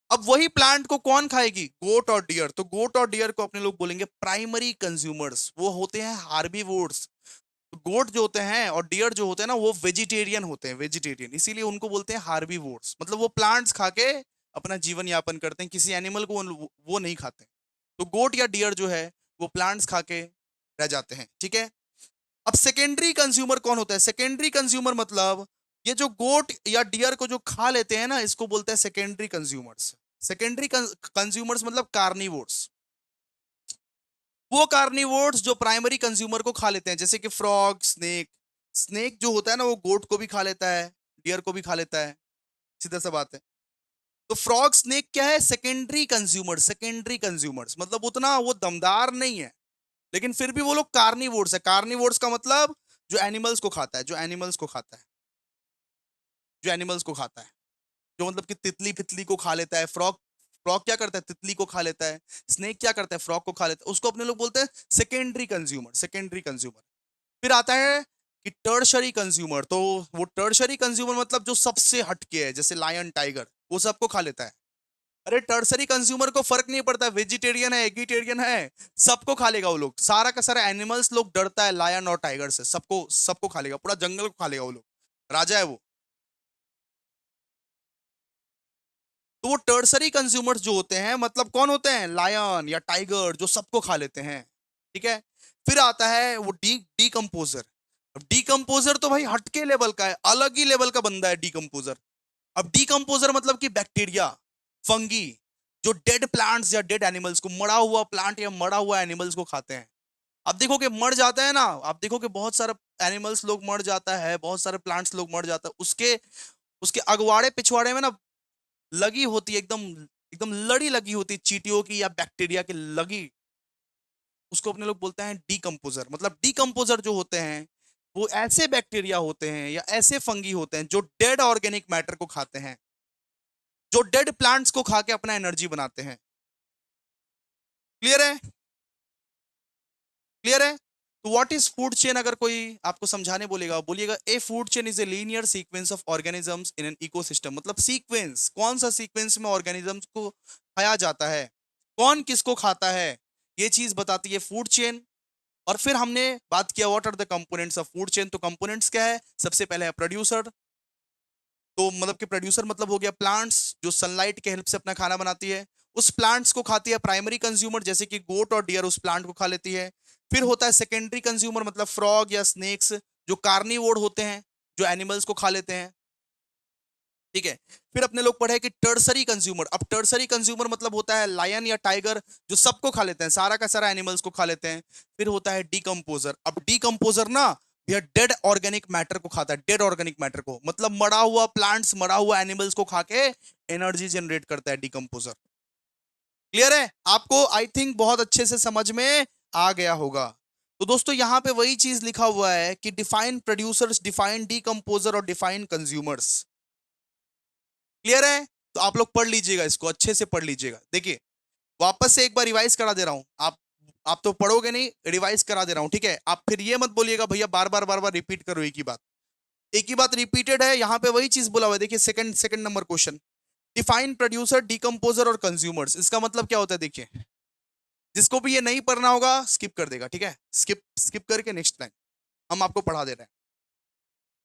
Speaker 1: अब वही प्लांट को कौन खाएगी? गोट और डियर। तो गोट और डियर को अपने लोग बोलेंगे प्राइमरी कंज्यूमर्स। वो होते हैं हार्बीवोर्स। गोट जो होते हैं और डियर जो होते हैं ना, वो वेजिटेरियन होते हैं, वेजिटेरियन, इसीलिए उनको बोलते हैं हार्बीवोर्स। मतलब वो प्लांट्स खा के अपना जीवन यापन करते हैं, किसी एनिमल को वो नहीं खाते। तो गोट या डियर जो है वो प्लांट्स खा के रह जाते हैं। ठीक है। अब सेकेंडरी कंज्यूमर कौन होता है? सेकेंडरी कंज्यूमर मतलब ये जो गोट या डियर को जो खा लेते हैं ना, इसको बोलते हैं सेकेंडरी कंज्यूमर्स। सेकेंडरी कंज्यूमर्स मतलब कार्निवोर्स। वो कार्निवोर्स जो प्राइमरी कंज्यूमर को खा लेते हैं, जैसे कि फ्रॉग, स्नेक। स्नेक जो होता है ना वो गोट को भी खा लेता है, डियर को भी खा लेता है, सीधा सा बात है। तो फ्रॉग, स्नेक क्या है? Secondary consumers. सेकेंडरी कंज्यूमर्स मतलब उतना वो दमदार नहीं है, लेकिन फिर भी वो लोग कार्निवोर्स है। कार्निवोर्स का मतलब जो एनिमल्स को खाता है, जो एनिमल्स को खाता है, जो एनिमल्स को खाता है, जो मतलब कि तितली फितली को खा लेता है। फ्रॉग, फ्रॉग क्या करता है? तितली को खा लेता है। स्नेक क्या करता है? फ्रॉग को खा लेता है। उसको अपने लोग बोलते हैं सेकेंडरी कंज्यूमर, सेकेंडरी कंज्यूमर। फिर आता है कि टर्शरी कंज्यूमर। तो वो टर्शरी कंज्यूमर मतलब जो सबसे हटके है, जैसे लायन, टाइगर, वो सबको खा लेता है। अरे टर्सरी कंज्यूमर को फर्क नहीं पड़ता वेजिटेरियन है, एगिटेरियन है, सबको खा लेगा वो लोग। सारा का सारा एनिमल्स लोग डरता है लायन और टाइगर से, सबको सबको खा लेगा, पूरा जंगल को खा लेगा वो लोग। राजा है वो। तो वो टर्सरी कंज्यूमर्स जो होते हैं मतलब कौन होते हैं? लायन या टाइगर, जो सबको खा लेते हैं। ठीक है। फिर आता है वो डीकंपोजर। अब डीकंपोजर तो भाई हटके लेवल का है, अलग ही लेवल का बंदा है डीकंपोजर। अब डीकंपोजर मतलब कि बैक्टीरिया, फंगी, जो डेड प्लांट्स या डेड एनिमल्स को, मरा हुआ प्लांट या मरा हुआ एनिमल्स को खाते हैं। आप देखोगे मर जाता है ना, आप देखोगे बहुत सारे एनिमल्स लोग मर जाता है, बहुत सारे प्लांट्स लोग मर जाता है, उसके उसके अगवाड़े पिछवाड़े में ना लगी होती है, एकदम एकदम लड़ी लगी होती है चींटियों की या बैक्टीरिया की लगी। उसको अपने लोग बोलते हैं डीकंपोजर। मतलब डीकंपोजर जो होते हैं वो ऐसे बैक्टीरिया होते हैं या ऐसे फंगी होते हैं जो डेड ऑर्गेनिक मैटर को खाते हैं, जो डेड प्लांट्स को खा के अपना एनर्जी बनाते हैं। क्लियर है? क्लियर है? तो व्हाट इज फूड चेन? अगर कोई आपको समझाने बोलेगा, बोलिएगा ए food chain is a linear sequence of organisms in an ecosystem. मतलब सीक्वेंस, कौन सा सीक्वेंस में ऑर्गेनिजम्स को खाया जाता है, कौन किसको खाता है, ये चीज बताती है फूड चेन। और फिर हमने बात किया what are the components of food chain. तो कंपोनेंट्स क्या है? सबसे पहले है प्रोड्यूसर। तो मतलब कि प्रोड्यूसर मतलब हो गया प्लांट्स जो सनलाइट के हेल्प से अपना खाना बनाती है। उस प्लांट्स को खाती है प्राइमरी कंज्यूमर, जैसे कि गोट और डियर उस प्लांट को खा लेती है। फिर होता है सेकेंडरी कंज्यूमर मतलब फ्रॉग या स्नेक्स, जो कार्निवोर होते हैं, जो एनिमल्स को खा लेते हैं। ठीक है। फिर अपने लोग पढ़े कि टर्सरी कंज्यूमर। अब टर्सरी कंज्यूमर मतलब होता है लायन या टाइगर, जो सबको खा लेते हैं, सारा का सारा एनिमल्स को खा लेते हैं। फिर होता है डीकंपोजर। अब डीकंपोजर ना यह डेड ऑर्गेनिक मैटर को खाता है, डेड ऑर्गेनिक मैटर को, मतलब मरा हुआ प्लांट्स, मरा हुआ एनिमल्स को खा के एनर्जी जनरेट करता है डीकंपोजर। क्लियर है आपको? आई थिंक बहुत अच्छे से समझ में आ गया होगा। तो दोस्तों यहां पे वही चीज लिखा हुआ है कि डिफाइन प्रोड्यूसर्स, डिफाइन डीकंपोजर और डिफाइन कंज्यूमर्स। क्लियर है? तो आप लोग पढ़ लीजिएगा, इसको अच्छे से पढ़ लीजिएगा। देखिए वापस से एक बार रिवाइज करा दे रहा हूं। आप तो पढ़ोगे नहीं, रिवाइज करा दे रहा हूं। ठीक है। आप फिर ये मत बोलिएगा भैया बार बार रिपीट करो एक ही बात। एक ही बात रिपीटेड है, यहां पे वही चीज बोला हुआ है। देखिए second second number question, define producer, decomposer और कंज्यूमर्स। इसका मतलब क्या होता है? देखिए जिसको भी ये नहीं पढ़ना होगा स्किप कर देगा, ठीक है, स्किप स्किप करके नेक्स्ट लाइन हम आपको पढ़ा दे रहे हैं।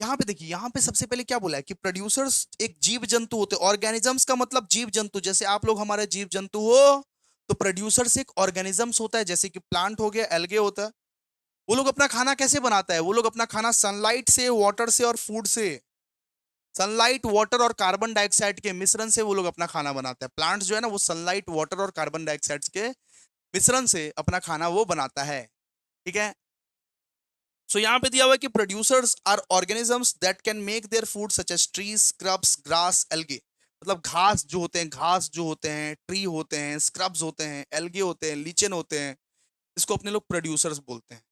Speaker 1: यहाँ पे देखिए, यहाँ पे सबसे पहले क्या बोला है कि प्रोड्यूसर्स एक जीव जंतु होते हैं। ऑर्गेनिजम्स का मतलब जीव जंतु, जैसे आप लोग हमारे जीव जंतु हो, तो प्रोड्यूसर्स एक ऑर्गेनिजम्स होता है, जैसे कि प्लांट हो गया, एल्गे होता है। वो लोग अपना खाना कैसे बनाता है? वो लोग अपना खाना सनलाइट से, वाटर से और फूड से, सनलाइट, वाटर और कार्बन डाइऑक्साइड के मिश्रण से वो लोग अपना खाना बनाता है। प्लांट्स जो है ना, वो सनलाइट, वाटर और कार्बन डाइऑक्साइड के मिश्रण से अपना खाना वो बनाता है, ठीक है। सो यहाँ पे दिया हुआ है कि producers are organisms that can make their food such as trees, scrubs, grass, algae. मतलब घास जो होते हैं, घास जो होते हैं, ट्री होते हैं, स्क्रब्स होते हैं, एल्गे होते हैं, लीचेन होते हैं, इसको अपने लोग प्रोड्यूसर्स बोलते हैं।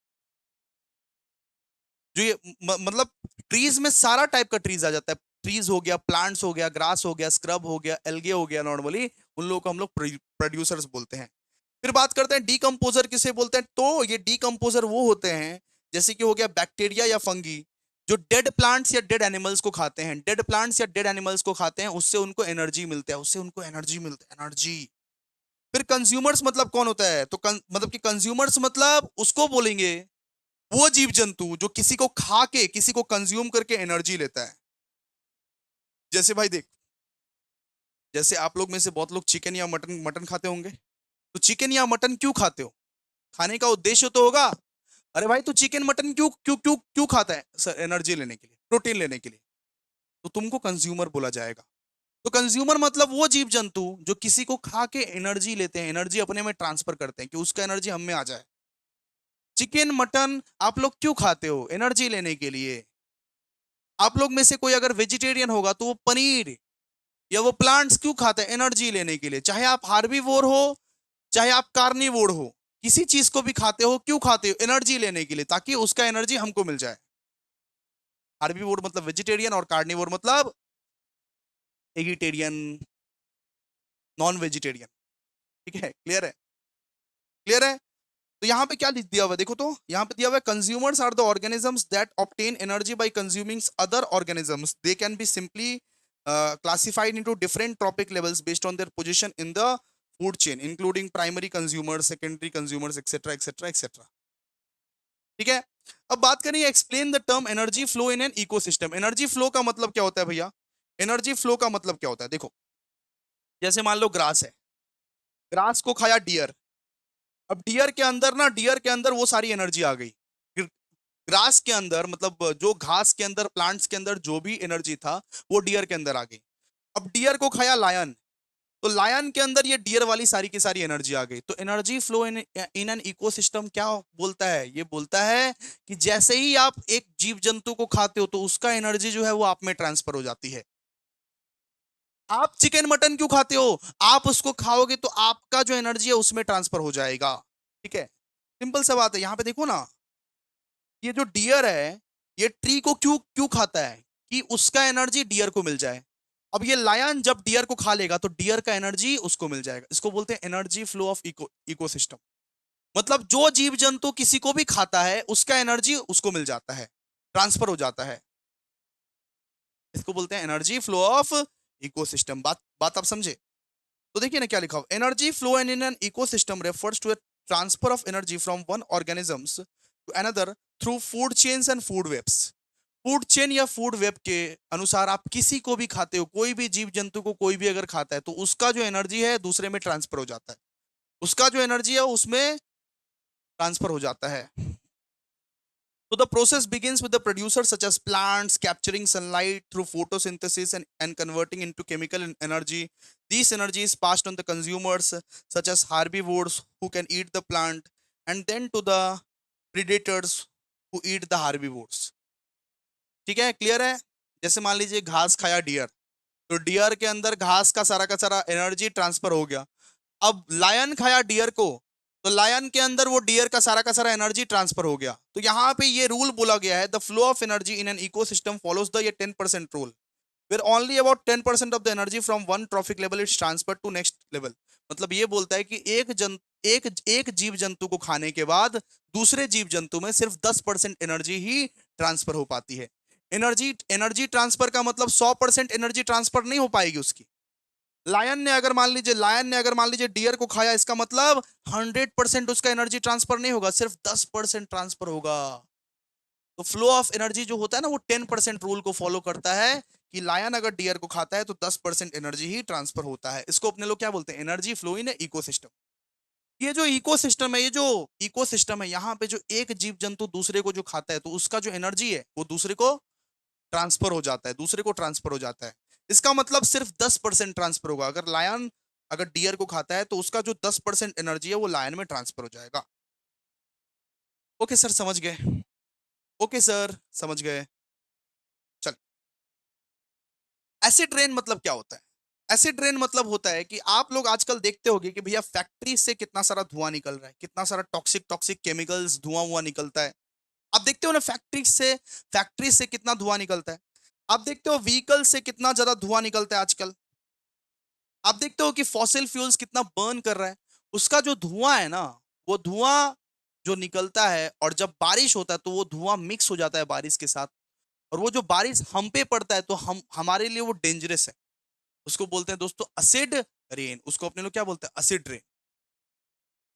Speaker 1: जो ये मतलब ट्रीज में सारा टाइप का ट्रीज आ जाता है। ट्रीज हो गया, प्लांट्स हो गया, ग्रास हो गया, स्क्रब हो गया, एल्गे हो गया, नॉर्मली उन लोगों को हम लोग प्रोड्यूसर्स बोलते हैं। फिर बात करते हैं डीकंपोजर किसे बोलते हैं। तो ये डीकंपोजर वो होते हैं, जैसे कि हो गया बैक्टीरिया या फंगी, जो डेड प्लांट्स या डेड एनिमल्स को खाते हैं। डेड प्लांट्स या डेड एनिमल्स को खाते हैं, उससे उनको एनर्जी मिलता है, उससे उनको एनर्जी मिलता है, एनर्जी। फिर कंज्यूमर्स मतलब कौन होता है? तो मतलब कि कंज्यूमर्स मतलब उसको बोलेंगे, वो जीव जंतु जो किसी को खा के, किसी को कंज्यूम करके एनर्जी लेता है। जैसे भाई देख, जैसे आप लोग में से बहुत लोग चिकन या मटन मटन खाते होंगे, तो चिकन या मटन क्यों खाते हो? खाने का उद्देश्य तो होगा। अरे भाई, तू चिकन मटन क्यों क्यों क्यों क्यों खाता है? सर, एनर्जी लेने के लिए, प्रोटीन लेने के लिए। तो तुमको कंज्यूमर बोला जाएगा। तो कंज्यूमर मतलब वो जीव जंतु जो किसी को खा के एनर्जी लेते हैं, एनर्जी अपने में ट्रांसफर करते हैं कि उसका एनर्जी हम में आ जाए। चिकन मटन आप लोग क्यों खाते हो? एनर्जी लेने के लिए। आप लोग में से कोई अगर वेजिटेरियन होगा तो वो पनीर या वो प्लांट्स क्यों खाता है? एनर्जी लेने के लिए। चाहे आप हार्बीवोर हो, चाहे आप कार्निवोर हो, किसी चीज को भी खाते हो, क्यों खाते हो? एनर्जी लेने के लिए, ताकि उसका एनर्जी हमको मिल जाए। हार्बीवोर मतलब वेजिटेरियन और कार्निवोर मतलब एगिटेरियन, नॉन वेजिटेरियन, ठीक है, क्लियर है? क्लियर है? तो यहाँ पे क्या लिख दिया हुआ है? देखो तो यहाँ पे दिया हुआ है, consumers are the organisms that obtain energy by consuming other organisms. They can be simply classified into different trophic levels based on their position in the food chain, including primary consumers, secondary consumers, etc., etc., etc. ठीक है। अब बात करें, explain the term energy flow in an ecosystem. Energy flow का मतलब क्या होता है भैया? एनर्जी फ्लो का मतलब क्या होता है? देखो, जैसे मान लो ग्रास है, ग्रास को खाया डियर। अब डियर के अंदर ना, डियर के अंदर वो सारी एनर्जी आ गई। ग्रास के अंदर मतलब जो घास के अंदर, प्लांट्स के अंदर जो भी एनर्जी था, वो डियर के अंदर आ गई। अब डियर को खाया लायन, तो लायन के अंदर ये डियर वाली सारी की सारी एनर्जी आ गई। तो energy flow in in an ecosystem क्या बोलता है? ये बोलता है कि जैसे ही आप एक जीव जंतु को खाते हो, तो उसका एनर्जी जो है वो आप में ट्रांसफर हो जाती है। आप चिकन मटन क्यों खाते हो? आप उसको खाओगे तो आपका जो एनर्जी है उसमें ट्रांसफर हो जाएगा, ठीक है। सिंपल सा बात है। यहां पे देखो ना, ये जो डियर है, ये ट्री को क्यों क्यों खाता है? कि उसका एनर्जी डियर को मिल जाए। अब ये लायन जब डियर को खा लेगा, तो डियर का एनर्जी उसको मिल जाएगा। इसको बोलते हैं एनर्जी फ्लो ऑफ इकोसिस्टम। मतलब जो जीव जंतु किसी को भी खाता है, उसका एनर्जी उसको मिल जाता है, ट्रांसफर हो जाता है। इसको बोलते हैं एनर्जी फ्लो ऑफ इकोसिस्टम। बात बात आप समझे? तो देखिए ना क्या लिखा हुआ, energy flow in an ecosystem refers to a transfer of energy from one organisms to another through food chains and food webs. Food chain या फूड वेब के अनुसार आप किसी को भी खाते हो, कोई भी जीव जंतु को कोई भी अगर खाता है, तो उसका जो एनर्जी है दूसरे में ट्रांसफर हो जाता है, उसका जो एनर्जी है उसमें ट्रांसफर हो जाता है। So the process begins with the producers such as plants capturing sunlight through photosynthesis and converting into chemical energy. This energy is passed on the consumers such as herbivores who can eat the plant, and then to the predators who eat the herbivores. ठीक है, क्लियर है? जैसे मान लीजिए घास खाया डियर, तो डियर के अंदर घास का सारा एनर्जी ट्रांसफर हो गया। अब लायन खाया डियर को, तो लायन के अंदर वो डियर का सारा एनर्जी ट्रांसफर हो गया। तो यहाँ पे ये रूल बोला गया है, the flow of energy in an ecosystem follows the ये 10% rule, where only about 10% of the energy from one trophic level is transfer to next level. मतलब ये बोलता है कि एक जीव जंतु को खाने के बाद दूसरे जीव जंतु में सिर्फ 10% एनर्जी ही ट्रांसफर हो पाती है। एनर्जी एनर्जी ट्रांसफर का मतलब 100% एनर्जी ट्रांसफर नहीं हो पाएगी उसकी। लायन ने अगर मान लीजिए डियर को खाया, इसका मतलब 100% उसका एनर्जी ट्रांसफर नहीं होगा, सिर्फ 10% ट्रांसफर होगा। तो फ्लो ऑफ एनर्जी जो होता है ना, वो 10% रूल को फॉलो करता है कि लायन अगर डियर को खाता है तो 10% एनर्जी ही ट्रांसफर होता है। इसको अपने लोग क्या बोलते हैं? Energy flow in ecosystem. ये जो इकोसिस्टम है, यहाँ पे जो एक जीव जंतु दूसरे को जो खाता है, तो उसका जो एनर्जी है वो दूसरे को ट्रांसफर हो जाता है। इसका मतलब सिर्फ 10% ट्रांसफर होगा। अगर डियर को खाता है तो उसका जो 10% एनर्जी है वो लायन में ट्रांसफर हो जाएगा। ओके सर, समझ गए? ओके सर, समझ गए। चल, एसिड रेन मतलब क्या होता है? एसिड रेन मतलब होता है कि आप लोग आजकल देखते होंगे कि भैया फैक्ट्री से कितना सारा धुआं निकल रहा है, कितना सारा टॉक्सिक टॉक्सिक केमिकल्स धुआं हुआ निकलता है। आप देखते हो ना, फैक्ट्री से कितना धुआं निकलता है। आप देखते हो व्हीकल से कितना ज्यादा धुआं निकलता है आजकल। आप देखते हो कि फॉसिल फ्यूल्स कितना बर्न कर रहा है। उसका जो धुआं है ना, वो धुआं जो निकलता है, और जब बारिश होता है तो वो धुआं मिक्स हो जाता है बारिश के साथ, और वो जो बारिश हम पे पड़ता है तो हम हमारे लिए वो डेंजरस है। उसको बोलते हैं दोस्तों एसिड रेन। उसको अपने लोग क्या बोलते हैं? Acid rain.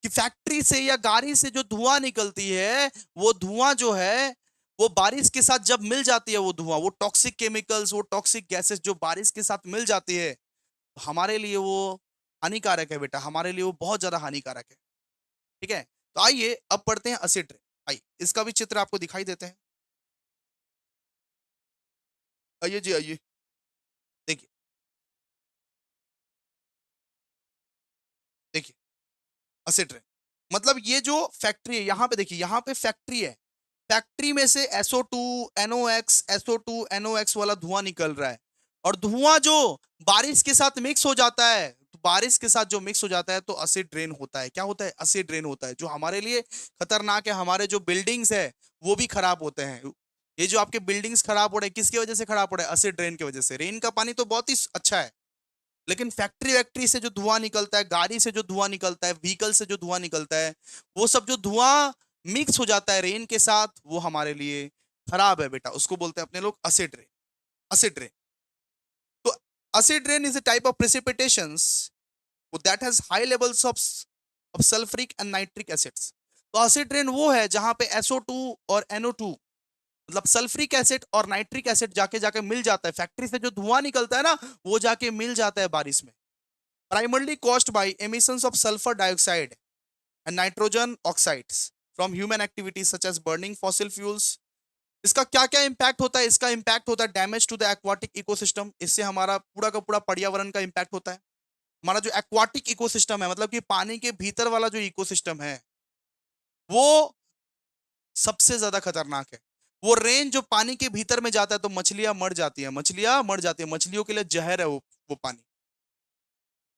Speaker 1: कि फैक्ट्री से या गाड़ी से जो धुआं निकलती है, वो धुआं जो है वो बारिश के साथ जब मिल जाती है, वो धुआं, वो टॉक्सिक केमिकल्स, वो टॉक्सिक गैसेस जो बारिश के साथ मिल जाती है, हमारे लिए वो हानिकारक है बेटा, हमारे लिए वो बहुत ज्यादा हानिकारक है। ठीक है, तो आइए अब पढ़ते हैं एसिड रेन। आइए इसका भी चित्र आपको दिखाई देते हैं। आइए जी, आइए। देखिए, देखिए एसिड रेन मतलब ये जो फैक्ट्री है, यहाँ पे देखिए, यहाँ पे फैक्ट्री है। फैक्ट्री में से SO2 NOx वाला धुआं निकल रहा है, और धुआं जो बारिश के साथ मिक्स हो जाता है, तो बारिश के साथ जो मिक्स हो जाता है तो एसिड रेन होता है। क्या होता है? एसिड रेन होता है, जो हमारे लिए खतरनाक है। हमारे जो बिल्डिंग्स है वो भी खराब होते हैं। ये जो आपके बिल्डिंग्स खराब हो रहे हैं, किसकी वजह से खराब हो रहा है? एसिड रेन की वजह से। रेन का पानी तो बहुत ही अच्छा है, लेकिन फैक्ट्री वैक्ट्री से जो धुआं निकलता है, गाड़ी से जो धुआं निकलता है, व्हीकल से जो धुआं निकलता है, वो सब जो धुआं मिक्स हो जाता है रेन के साथ, वो हमारे लिए खराब है बेटा। उसको बोलते हैं अपने लोग एसिड रेन। Acid rain. तो acid rain is a type of precipitations that has high levels of sulphuric and nitric acids. तो एसिड रेन वो है जहां पे SO2 और NO2, मतलब सल्फ्यूरिक एसिड और नाइट्रिक एसिड जाके जाके मिल जाता है। फैक्ट्री से जो धुआं निकलता है ना, वो जाके मिल जाता है बारिश में। Primarily caused by emissions of sulfur dioxide and nitrogen oxides from human activities such as burning fossil fuels। इसका क्या क्या इंपैक्ट होता है? इसका इंपैक्ट होता है damage to the aquatic ecosystem. इससे हमारा पूरा का पूरा पर्यावरण का इंपैक्ट होता है। हमारा जो एक्वाटिक इकोसिस्टम है, मतलब कि पानी के भीतर वाला जो इकोसिस्टम है, वो सबसे ज्यादा खतरनाक है। वो रेन जो पानी के भीतर में जाता है तो मछलियां मर जाती है, मछलियां मर जाती है, मछलियों के लिए जहर है वो पानी।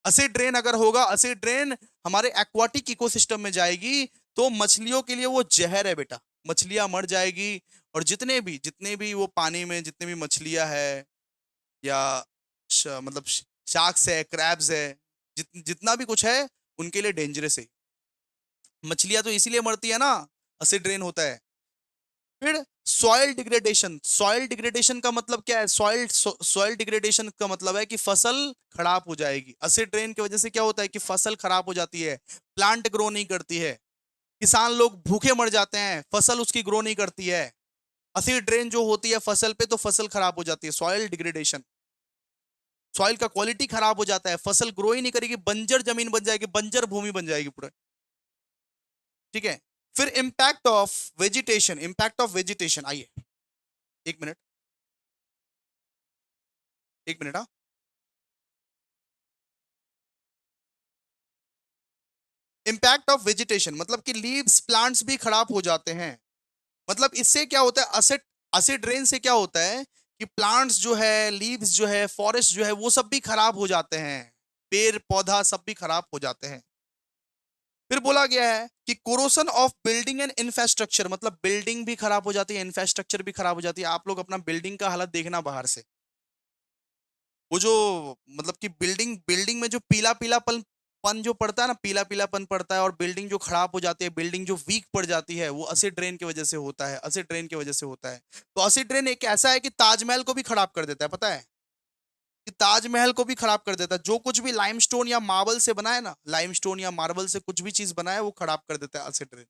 Speaker 1: एसिड रेन अगर होगा, एसिड रेन हमारे एक्वाटिक इकोसिस्टम में जाएगी तो मछलियों के लिए वो जहर है बेटा, मछलियां मर जाएगी। और जितने भी वो पानी में जितने भी मछलियां है, या मतलब शार्क्स है, क्रैब्स है, जितना भी कुछ है, उनके लिए डेंजरस है। मछलियां तो इसीलिए मरती है ना, एसिड रेन होता है। फिर सॉइल डिग्रेडेशन का मतलब क्या है? सॉइल डिग्रेडेशन का मतलब है कि फसल खराब हो जाएगी। एसिड रेन की वजह से क्या होता है कि फसल खराब हो जाती है, प्लांट ग्रो नहीं करती है, किसान लोग भूखे मर जाते हैं, फसल उसकी ग्रो नहीं करती है। एसिड रेन जो होती है फसल पे, तो फसल खराब हो जाती है, सॉइल डिग्रेडेशन। सॉइल का क्वालिटी खराब हो जाता है, फसल ग्रो ही नहीं करेगी, बंजर जमीन बन जाएगी, बंजर भूमि बन जाएगी पूरा। ठीक है। फिर इम्पैक्ट ऑफ वेजिटेशन, आइए एक मिनट, एक मिनट। हाँ, इम्पैक्ट ऑफ वेजिटेशन मतलब कि लीव्स, प्लांट्स भी खराब हो जाते हैं। मतलब इससे क्या होता है, एसिड एसिड रेन से क्या होता है कि प्लांट्स जो है, लीव्स जो है, फॉरेस्ट जो है, वो सब भी खराब हो जाते हैं, पेड़ पौधा सब भी खराब हो जाते हैं। फिर बोला गया है कि corrosion of building and infrastructure, मतलब बिल्डिंग भी खराब हो जाती है, इंफ्रास्ट्रक्चर भी खराब हो जाती है। आप लोग अपना बिल्डिंग का हालत देखना बाहर से, वो जो मतलब कि बिल्डिंग बिल्डिंग में जो पीला पीलापन पन जो पड़ता है ना, पीला पीलापन पड़ता है, और बिल्डिंग जो खराब हो जाती है, बिल्डिंग जो वीक पड़ जाती है, वो एसिड रेन की वजह से होता है। एसिड रेन की वजह से होता है। तो एसिड रेन एक ऐसा है कि ताजमहल को भी खराब कर देता है, पता है? कि ताजमहल को भी खराब कर देता है। जो कुछ भी लाइमस्टोन या मार्बल से बना है ना, लाइमस्टोन या मार्बल से कुछ भी चीज बना है वो खराब कर देता है एसिड रेन।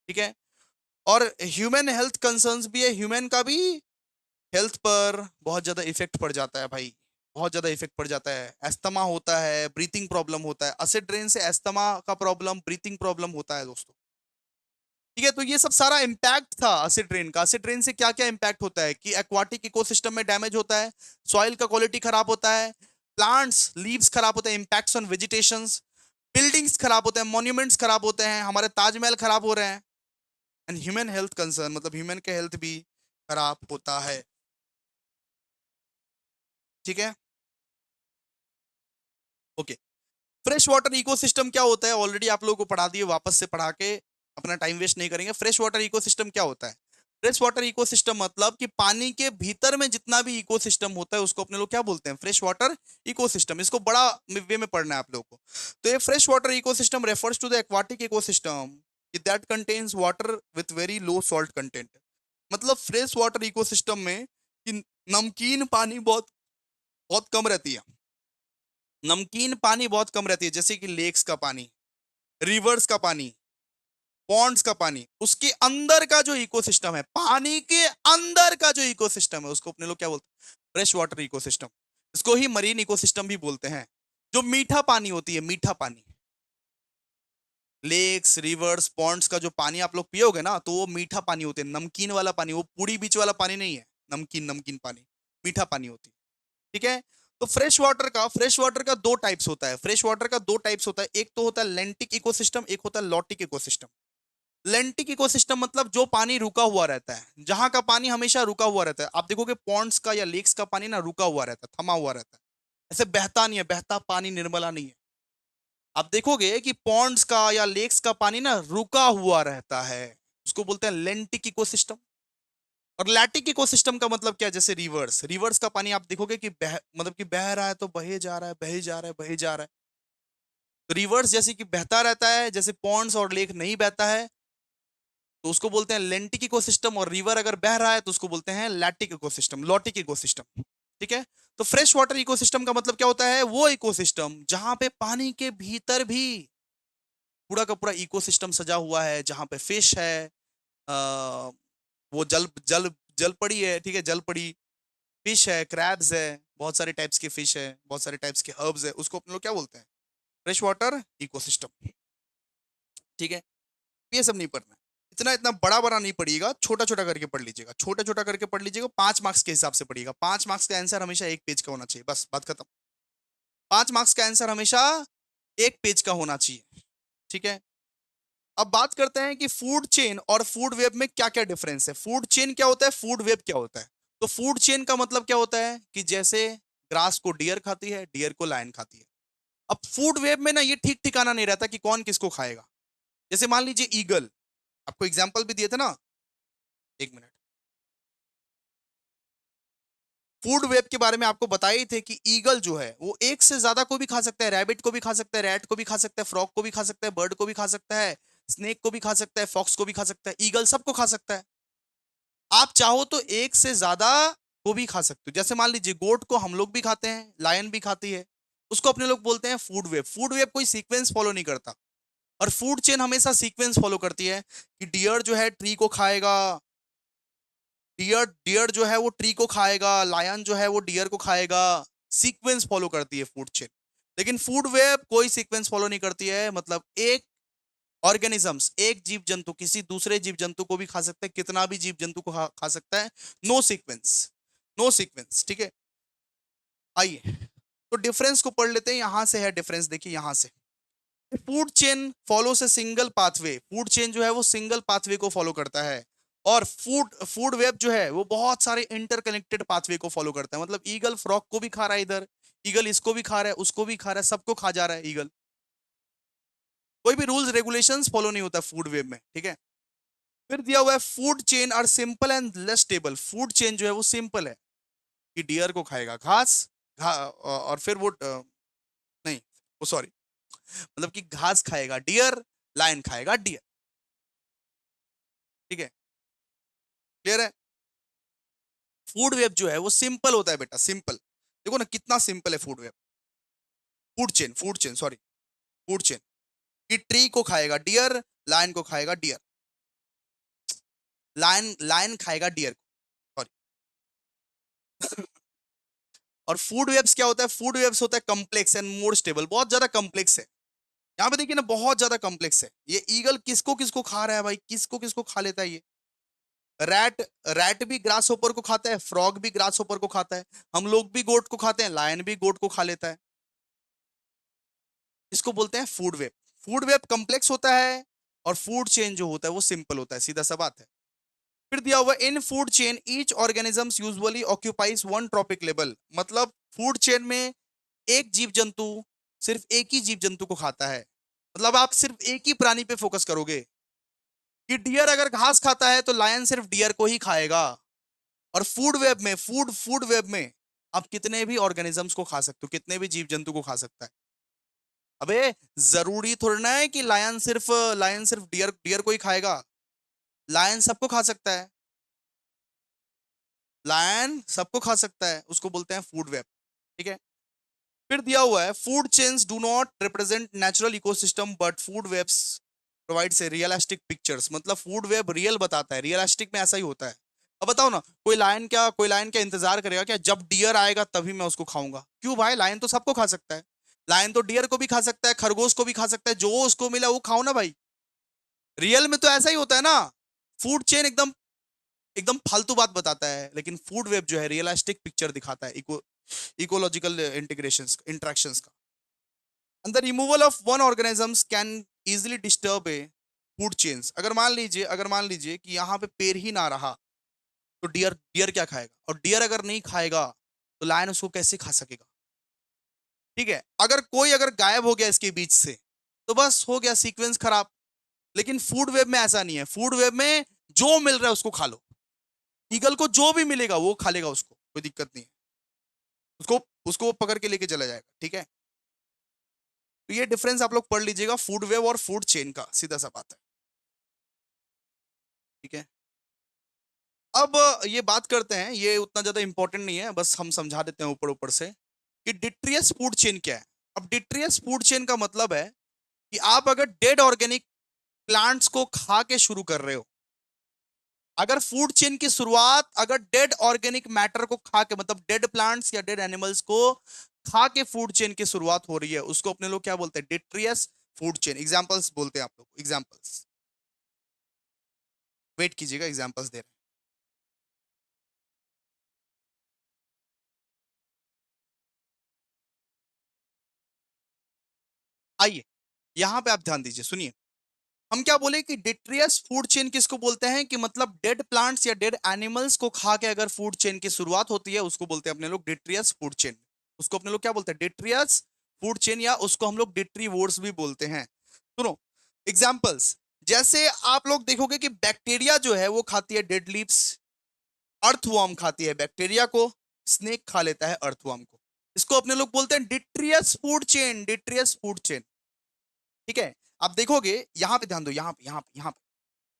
Speaker 1: ठीक है। और ह्यूमन हेल्थ कंसर्न्स भी है, ह्यूमन का भी हेल्थ पर बहुत ज्यादा इफेक्ट पड़ जाता है भाई, बहुत ज्यादा इफेक्ट पड़ जाता है। एस्थमा होता है, ब्रीथिंग प्रॉब्लम होता है, एसिड रेन से एस्थमा का प्रॉब्लम, ब्रीथिंग प्रॉब्लम होता है दोस्तों। ठीक है। तो ये सब सारा इम्पैक्ट था एसिड रेन का। एसिड रेन से क्या क्या इम्पैक्ट होता है कि एक्वाटिक इकोसिस्टम में डैमेज होता है, सॉइल का क्वालिटी खराब होता है, प्लांट्स लीव्स खराब होते हैं, इम्पैक्ट्स ऑन वेजिटेशंस, बिल्डिंग्स खराब होते हैं, मॉन्यूमेंट्स खराब होते हैं, हमारे ताजमहल खराब हो रहे हैं। एंड ह्यूमन हेल्थ कंसर्न मतलब ह्यूमन के हेल्थ भी खराब होता है। ठीक है। ओके। फ्रेश वाटर इकोसिस्टम क्या होता है, ऑलरेडी आप लोगों को पढ़ा दिए, वापस से पढ़ा के अपना टाइम वेस्ट नहीं करेंगे। फ्रेश वाटर इकोसिस्टम क्या होता है? फ्रेश वाटर इकोसिस्टम मतलब कि पानी के भीतर में जितना भी इकोसिस्टम होता है उसको अपने लोग क्या बोलते हैं? Fresh water ecosystem. इसको बड़ा वे में पढ़ना है आप लोगों को। तो ये fresh water ecosystem refers to the aquatic ecosystem that contains water with very low salt content. मतलब फ्रेश वाटर इकोसिस्टम में कि नमकीन पानी बहुत बहुत कम रहती है, नमकीन पानी बहुत कम रहती है, जैसे कि लेक्स का पानी, रिवर्स का पानी, पॉन्ड्स का पानी। उसके अंदर का जो इकोसिस्टम है, पानी के अंदर का जो इकोसिस्टम है उसको अपने लोग क्या बोलते हैं? Fresh water ecosystem. इसको ही मरीन इकोसिस्टम भी बोलते हैं। जो मीठा पानी होती है, मीठा पानी, लेक्स रिवर्स पॉन्ड्स का जो पानी आप लोग पियोगे ना, तो वो मीठा पानी होते हैं, नमकीन वाला पानी, वो पूरी बीच वाला पानी नहीं है। नमकीन नमकीन पानी, मीठा पानी होती है। ठीक है। तो फ्रेश वाटर का दो टाइप्स होता है। फ्रेश वाटर का दो टाइप्स होता है, एक तो होता है लेंटिक इकोसिस्टम, एक होता है लॉटिक इकोसिस्टम। लेंटिक इकोसिस्टम मतलब जो पानी रुका हुआ रहता है, जहां का पानी हमेशा रुका हुआ रहता है। आप देखोगे पॉन्ड्स का या लेक्स का पानी ना रुका हुआ रहता है, थमा हुआ रहता है, ऐसे बहता नहीं है, बहता पानी निर्मला नहीं है। आप देखोगे कि पॉन्ड्स का या लेक्स का पानी ना रुका हुआ रहता है, उसको बोलते हैं लेंटिक इकोसिस्टम। और लैटिक इकोसिस्टम का मतलब क्या है? जैसे रिवर्स, रिवर्स का पानी आप देखोगे कि मतलब कि बह रहा है तो बहे जा रहा है, बहे जा रहा है, बहे जा रहा है। तो रिवर्स जैसे कि बहता रहता है, जैसे पॉन्ड्स और लेक नहीं बहता है, तो उसको बोलते हैं लेंटिक इकोसिस्टम। और रिवर अगर बह रहा है तो उसको बोलते हैं लैटिक इकोसिस्टम, लॉटिक इकोसिस्टम। ठीक है। तो फ्रेश वाटर इकोसिस्टम का मतलब क्या होता है? वो इकोसिस्टम जहां पे पानी के भीतर भी पूरा का पूरा इकोसिस्टम सजा हुआ है, जहां पे फिश है, आ, वो जल जल जल पड़ी है, ठीक है, जल पड़ी फिश है, क्रैब्स है, बहुत सारे टाइप्स के फिश है, बहुत सारे टाइप्स के हर्ब्स है, उसको अपन लोग क्या बोलते हैं? Fresh water ecosystem. ठीक है। ये सब नहीं पढ़ना है, इतना इतना बड़ा बड़ा नहीं पढ़िएगा, छोटा छोटा करके पढ़ लीजिएगा, छोटा छोटा करके पढ़ लीजिएगा। 5 मार्क्स के हिसाब से पढ़िएगा, 5 मार्क्स का आंसर हमेशा एक पेज का होना चाहिए, बस बात खत्म। 5 मार्क्स का आंसर हमेशा एक पेज का होना चाहिए। ठीक है। अब बात करते हैं कि फूड चेन और फूड वेब में क्या क्या डिफरेंस है। फूड चेन क्या होता है, फूड वेब क्या होता है? तो फूड चेन का मतलब क्या होता है कि जैसे ग्रास को डियर खाती है, डियर को लायन खाती है। अब फूड वेब में ना ये ठीक ठिकाना नहीं रहता कि कौन किसको खाएगा। जैसे मान लीजिए ईगल, आपको एग्जाम्पल भी दिए थे ना, एक मिनट, फूड वेब के बारे में आपको बताए ही थे कि ईगल जो है वो एक से ज्यादा को भी खा सकता है, रैबिट को भी खा सकता है, रैट को भी खा सकता है, फ्रॉग को भी खा सकता है, बर्ड को भी खा सकता है, स्नेक को भी खा सकता है, फॉक्स को भी खा सकता है, ईगल सबको खा सकता है। आप चाहो तो एक से ज्यादा को भी खा सकते हो। जैसे मान लीजिए गोट को हम लोग भी खाते हैं, लायन भी खाती है, उसको अपने लोग बोलते हैं फूड वेब। फूड वेब कोई सीक्वेंस फॉलो नहीं करता, और फूड चेन हमेशा सीक्वेंस फॉलो करती है कि डियर जो है ट्री को खाएगा, डियर डियर जो है वो ट्री को खाएगा, लायन जो है वो डियर को खाएगा। सीक्वेंस फॉलो करती है फूड चेन। लेकिन फूड वेब कोई सीक्वेंस फॉलो नहीं करती है, मतलब एक ऑर्गेनिजम्स, एक जीव जंतु किसी दूसरे जीव जंतु को भी खा सकता है, कितना भी जीव जंतु को खा सकता है। No sequence, no sequence. ठीक है। आइए तो डिफरेंस को पढ़ लेते हैं, यहां से है डिफरेंस, देखिए यहां से। Food chain follows a single pathway, food chain जो है वो सिंगल पाथवे को फॉलो करता है। और फूड फूड वेब जो है वो बहुत सारे इंटरकनेक्टेड पाथवे को फॉलो करता है। मतलब ईगल फ्रॉग को भी खा रहा है, इधर ईगल इसको भी खा रहा है, उसको भी खा रहा है, सबको खा जा रहा है ईगल। कोई भी रूल्स रेगुलेशंस फॉलो नहीं होता फूड वेब में। ठीक है। फिर दिया हुआ है food chain are simple and less stable. Food chain जो है वो सिंपल है कि डियर को खाएगा घास, और फिर वो नहीं, वो सॉरी, मतलब कि घास खाएगा डियर, लायन खाएगा डियर। ठीक है। क्लियर है? फूड वेब जो है वो सिंपल होता है बेटा, सिंपल। देखो ना कितना सिंपल है food web, food chain sorry, food chain. कि ट्री को खाएगा डियर, लायन को खाएगा डियर, लायन लायन खाएगा डियर को, सॉरी। और फूड वेब्स क्या होता है? फूड वेब्स होता है कॉम्प्लेक्स एंड मोर स्टेबल, बहुत ज्यादा कॉम्प्लेक्स है। यहाँ पे देखिए ना बहुत ज्यादा कॉम्प्लेक्स है। ये ईगल किसको किसको खा रहा है भाई, किसको किसको खा लेता है ये? रैट, रैट भी ग्रास होपर को खाता है, फ्रॉग भी ग्रास होपर को खाता है, हम लोग भी गोट को खाते हैं, लायन भी गोट को खा लेता है। इसको बोलते हैं food web. Food web complex होता है और फूड चेन जो होता है वो सिंपल होता है, सीधा सा बात है। फिर दिया हुआ इन food chain each organisms usually occupies one trophic level, मतलब फूड चेन में एक जीव जंतु सिर्फ एक ही जीव जंतु को खाता है। मतलब आप सिर्फ एक ही प्राणी पे फोकस करोगे कि डियर अगर घास खाता है तो लायन सिर्फ डियर को ही खाएगा। और फूड वेब में, फूड वेब में आप कितने भी ऑर्गेनिजम्स को खा सकते हो, कितने भी जीव जंतु को खा सकता है। अबे जरूरी थोड़ी ना है कि लायन सिर्फ डियर डियर को ही खाएगा। लायन सबको खा सकता है, लायन सबको खा सकता है, उसको बोलते हैं फूड वेब। ठीक है। फिर दिया हुआ है food chains do not represent natural ecosystem but food webs provides a realistic pictures, मतलब फूड वेब रियल बताता है, रियलिस्टिक में ऐसा ही होता है। अब बताओ ना, कोई लायन क्या इंतजार करेगा क्या जब डियर आएगा तभी मैं उसको खाऊंगा? क्यों भाई, लायन तो सबको खा सकता है। लायन तो डियर को भी खा सकता है, खरगोश को भी खा सकता है, जो उसको मिला वो खाओ ना भाई। रियल में तो ऐसा ही होता है ना। फूड चेन एकदम एकदम फालतू बात बताता है, लेकिन फूड वेब जो है रियलिस्टिक पिक्चर दिखाता है, इकोलॉजिकल इंटीग्रेशंस इंटरेक्शंस का। And the removal of one organisms can easily disturb a food chains। अगर मान लीजिए कि यहाँ पे पेड़ ही ना रहा तो डियर डियर क्या खाएगा? और डियर अगर नहीं खाएगा तो लायन उसको कैसे खा सकेगा? ठीक है। अगर गायब हो गया इसके बीच से तो बस हो गया, सीक्वेंस खराब। लेकिन फूड वेब में ऐसा नहीं है। फूड वेब में जो मिल रहा है उसको खा लो। ईगल को जो भी मिलेगा वो खा लेगा, उसको कोई दिक्कत नहीं है। उसको उसको वो पकड़ के लेके चला जाएगा। ठीक है। तो ये डिफरेंस आप लोग पढ़ लीजिएगा, फूड वेब और फूड चेन का, सीधा सा बात है। ठीक है। अब ये बात करते हैं, ये उतना ज्यादा इंपॉर्टेंट नहीं है, बस हम समझा देते हैं ऊपर ऊपर से कि डिट्रियस फूड चेन क्या है। अब डिट्रियस फूड चेन का मतलब है कि आप अगर डेड ऑर्गेनिक प्लांट्स को खा के शुरू कर रहे हो, अगर फूड चेन की शुरुआत अगर डेड ऑर्गेनिक मैटर को खा के, मतलब डेड प्लांट्स या डेड एनिमल्स को खा के फूड चेन की शुरुआत हो रही है, उसको अपने लोग क्या बोलते हैं? Detritus food chain. एग्जांपल्स बोलते हैं आप लोग, एग्जांपल्स वेट कीजिएगा, एग्जांपल्स दे रहे हैं। आइए यहां पे आप ध्यान दीजिए, सुनिए। हम क्या बोले कि डिट्रियस फूड चेन किसको बोलते हैं? कि मतलब डेड प्लांट्स या डेड एनिमल्स को खा के अगर फूड चेन की शुरुआत होती है उसको बोलते हैं अपने लोग डिट्रियस फूड चेन। उसको अपने लोग क्या बोलते हैं? डिट्रियस फूड चेन, या उसको हम लोग डिट्रीवोर्स भी बोलते हैं। सुनो एग्जांपल्स, जैसे आप लोग देखोगे कि बैक्टीरिया जो है वो खाती है डेड लीव्स, अर्थवर्म खाती है बैक्टीरिया को, स्नेक खा लेता है अर्थवर्म को। इसको अपने लोग बोलते हैं detritus food chain, डिट्रियस food chain. ठीक है। आप देखोगे, यहां पे ध्यान दो, यहां पे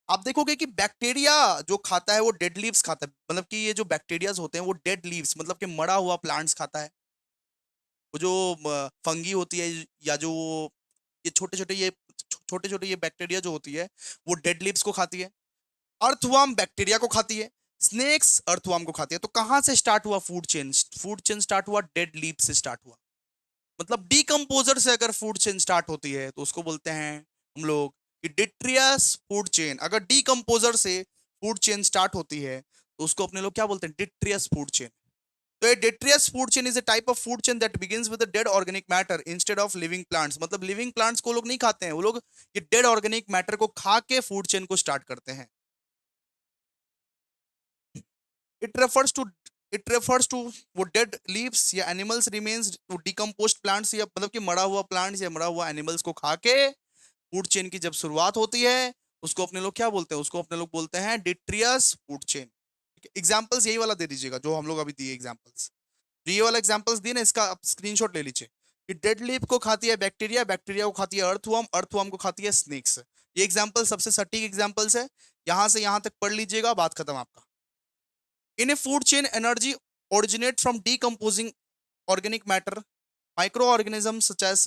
Speaker 1: आप देखोगे कि बैक्टीरिया जो खाता है वो डेड लीव्स खाता है, मतलब कि ये जो बैक्टीरियाज होते हैं वो डेड लीव्स मतलब कि मरा हुआ प्लांट्स खाता है। वो जो फंगी होती है, या जो ये छोटे छोटे ये बैक्टीरिया जो होती है वो डेड लीव्स को खाती है। अर्थवर्म बैक्टीरिया को खाती है, स्नेक्स अर्थवर्म को खाती है। तो कहां से स्टार्ट हुआ food chain? Food chain start हुआ डेड लीव से स्टार्ट हुआ। मतलब डीकम्पोजर से अगर फूड चेन स्टार्ट होती है तो उसको बोलते हैं हम लोग कि डिट्रियस फूड चेन। अगर डीकम्पोजर से फूड चेन स्टार्ट होती है तो उसको अपने लोग क्या बोलते हैं? Detritus food chain. तो ये detritus food chain is a type of food chain that begins with dead organic matter instead of living plants. मतलब लिविंग प्लांट्स को लोग नहीं खाते हैं, वो लोग ये डेड ऑर्गेनिक मैटर को खा के फूड चेन को स्टार्ट करते हैं। It refers to it refers to वो डेड लीव्स या एनिमल्स रिमेन्स, डिकम्पोज्ड प्लांट्स, या मतलब कि मरा हुआ प्लांट्स या मरा हुआ एनिमल्स को खा के फूड चेन की जब शुरुआत होती है उसको अपने लोग क्या बोलते हैं? उसको अपने लोग बोलते हैं डिट्रियस फूड चेन। एग्जाम्पल्स यही वाला दे दीजिएगा जो हम लोग अभी दिए एग्जाम्पल्स। जो ये वाला एग्जाम्पल्स दिए ना, इसका आप स्क्रीनशॉट ले लीजिए कि डेड लीफ को खाती है बैक्टीरिया, बैक्टीरिया को खाती है अर्थवर्म, अर्थवर्म को खाती है स्नेक्स। ये एग्जाम्पल सबसे सटीक एग्जाम्पल्स है। यहां से यहां तक पढ़ लीजिएगा, बात खत्म आपका। In a food chain energy originate from decomposing organic matter, microorganisms such as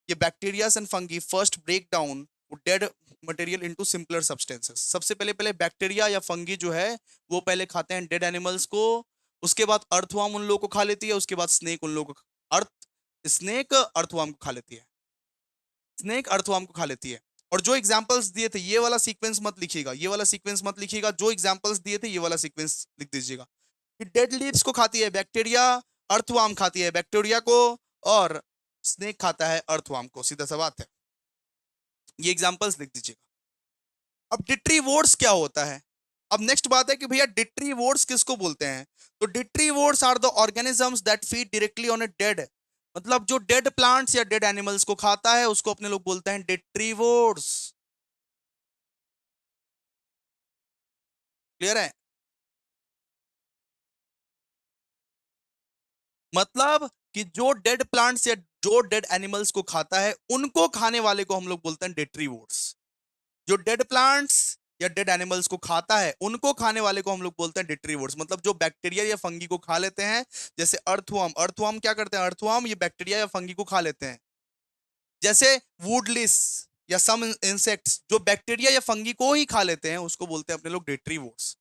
Speaker 1: ये bacteria and fungi first break down dead material into simpler substances. सबसे पहले पहले बैक्टीरिया या फंगी जो है वो पहले खाते हैं डेड एनिमल्स को, उसके बाद अर्थवर्म उन लोगों को खा लेती है, उसके बाद स्नेक उन लोगों को अर्थ स्नेक अर्थवर्म को खा लेती है, स्नेक अर्थवर्म को खा लेती है। और जो एग्जांपल्स दिए थे ये वाला सीक्वेंस मत लिखिएगा, ये वाला सीक्वेंस मत लिखिएगा, जो एग्जांपल्स दिए थे ये वाला सीक्वेंस लिख दीजिएगा कि डेड लीव्स को खाती है बैक्टीरिया, अर्थवर्म खाती है बैक्टीरिया को, और स्नेक खाता है अर्थवर्म को, सीधा सा बात है। ये एग्जांपल्स लिख दीजिएगा। अब डिट्रीवोर्स क्या होता है? अब नेक्स्ट बात है कि भैया डिट्रीवोर्स किसको बोलते हैं? तो detritivores are the organisms that feed directly on a dead, मतलब जो डेड प्लांट्स या डेड एनिमल्स को खाता है उसको अपने लोग बोलते हैं डिट्रीवोर्स। क्लियर है? मतलब कि जो डेड प्लांट्स या जो डेड एनिमल्स को खाता है उनको खाने वाले को हम लोग बोलते हैं डिट्रीवोर्स। जो डेड प्लांट्स या डेड एनिमल्स को खाता है उनको खाने वाले को हम लोग बोलते हैं डिट्रीवोर्स, मतलब जो बैक्टीरिया या फंगी को खा लेते हैं। जैसे अर्थवर्म, अर्थवर्म क्या करते हैं? अर्थवर्म ये बैक्टीरिया या फंगी को खा लेते हैं। जैसे वुडलिस या सम इंसेक्ट्स जो बैक्टीरिया या फंगी को ही खा लेते हैं उसको बोलते हैं अपने लोग डिट्रीवोर्स।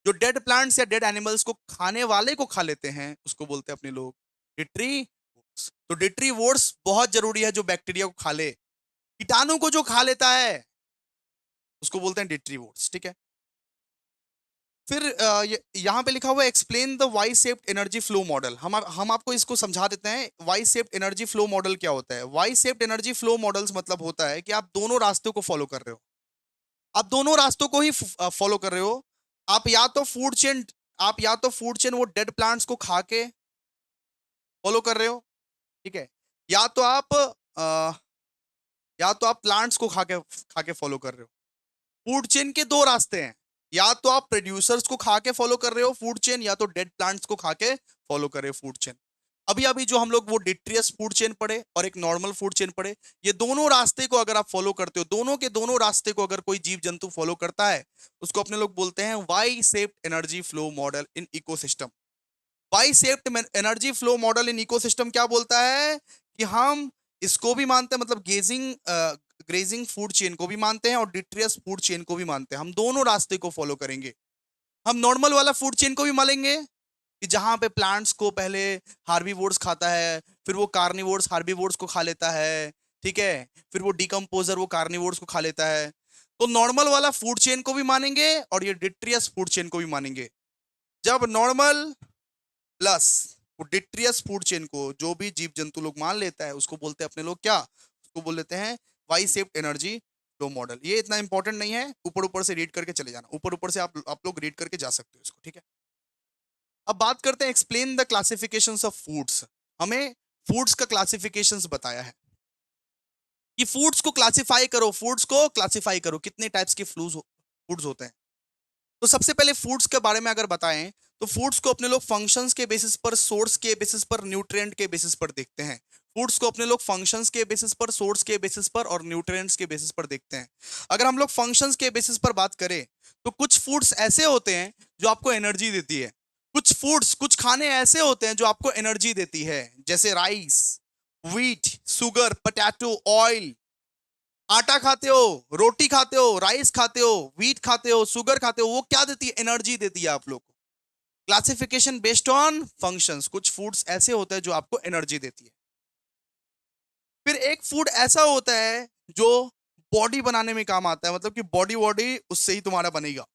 Speaker 1: जो डेड प्लांट्स या डेड एनिमल्स को खाने वाले को खा लेते हैं उसको बोलते हैं अपने लोग डिट्रीवोर्स। तो डिट्रीवोर्स बहुत जरूरी है, जो बैक्टीरिया को खा ले, कीटाणु को जो खा लेता है उसको बोलते हैं डिट्रीवोर्स। ठीक है, फिर यहाँ पे लिखा हुआ है explain the Y shaped energy flow model. हम आपको इसको समझा देते हैं। Y shaped energy flow model क्या होता है? Y shaped energy flow models मतलब होता है कि आप दोनों रास्तों को फॉलो कर रहे हो, आप दोनों रास्तों को ही फॉलो कर रहे हो। आप या तो फूड चेन, आप या तो फूड चेन वो डेड प्लांट्स को खा के फॉलो कर रहे हो, ठीक है, या तो आप या तो आप प्लांट्स को खा के फॉलो कर रहे हो। फूड चेन के दो रास्ते हैं, या तो आप प्रोड्यूसर्स को खा के फॉलो कर रहे हो फूड चेन, या तो डेड प्लांट्स को खा के फॉलो कर रहे हो फूड चेन। अभी अभी जो हम लोग वो डिट्रियस फूड चेन पढ़े और एक नॉर्मल फूड चेन पढ़े, ये दोनों रास्ते को अगर आप फॉलो करते हो, दोनों के दोनों रास्ते को अगर कोई जीव जंतु फॉलो करता है उसको अपने लोग बोलते हैं Y shaped energy flow model in ecosystem. Y shaped energy flow model in ecosystem क्या बोलता है कि हम इसको भी मानते हैं, मतलब ग्रेजिंग फूड चेन को भी मानते हैं और डिट्रियस फूड चेन को भी मानते हैं। हम दोनों रास्ते को फॉलो करेंगे। हम नॉर्मल वाला फूड चेन को भी मानेंगे कि जहां पे प्लांट्स को पहले हार्बीवोर्स खाता है, फिर वो कार्निवोर्स हार्बीवोर्स को खा लेता है, ठीक है, फिर वो डिकम्पोजर वो कार्निवोर्स को खा लेता है। तो नॉर्मल वाला फूड चेन को भी मानेंगे और ये डिट्रियस फूड चेन को भी मानेंगे। जब नॉर्मल प्लस डिट्रियस फूड चेन को जो भी जीव जंतु लोग मान लेता है उसको बोलते हैं अपने लोग क्या? उसको बोल लेते हैं Y shaped energy flow model. ये इतना इंपॉर्टेंट नहीं है, ऊपर ऊपर से रीड करके चले जाना, ऊपर ऊपर से आप लोग रीड करके जा सकते हो इसको, ठीक है। अब बात करते हैं explain the classifications of foods. हमें फूड्स का क्लासिफिकेशंस बताया है कि फूड्स को क्लासिफाई करो, फूड्स को क्लासिफाई करो, कितने टाइप्स के फूड्स होते हैं। तो सबसे पहले फूड्स के बारे में अगर बताएं तो फूड्स को अपने लोग फंक्शंस के बेसिस पर, सोर्स के बेसिस पर, न्यूट्रिएंट के बेसिस पर देखते हैं। फूड्स को अपने लोग फंक्शंस के बेसिस पर, सोर्स के बेसिस पर और न्यूट्रिएंट्स के बेसिस पर देखते हैं। अगर हम लोग फंक्शंस के बेसिस पर बात करें तो कुछ फूड्स ऐसे होते हैं जो आपको एनर्जी देती है, कुछ फूड्स, कुछ खाने ऐसे होते हैं जो आपको एनर्जी देती है, जैसे rice, wheat, sugar, potato, oil. आटा खाते हो, रोटी खाते हो, राइस खाते हो, व्हीट खाते हो, शुगर खाते हो, वो क्या देती है? एनर्जी देती है आप लोग को। Classification based on functions. कुछ फूड्स ऐसे होते हैं जो आपको एनर्जी देती है। फिर एक फूड ऐसा होता है जो बॉडी बनाने में काम आता है, मतलब कि बॉडी वॉडी उससे ही तुम्हारा बनेगा,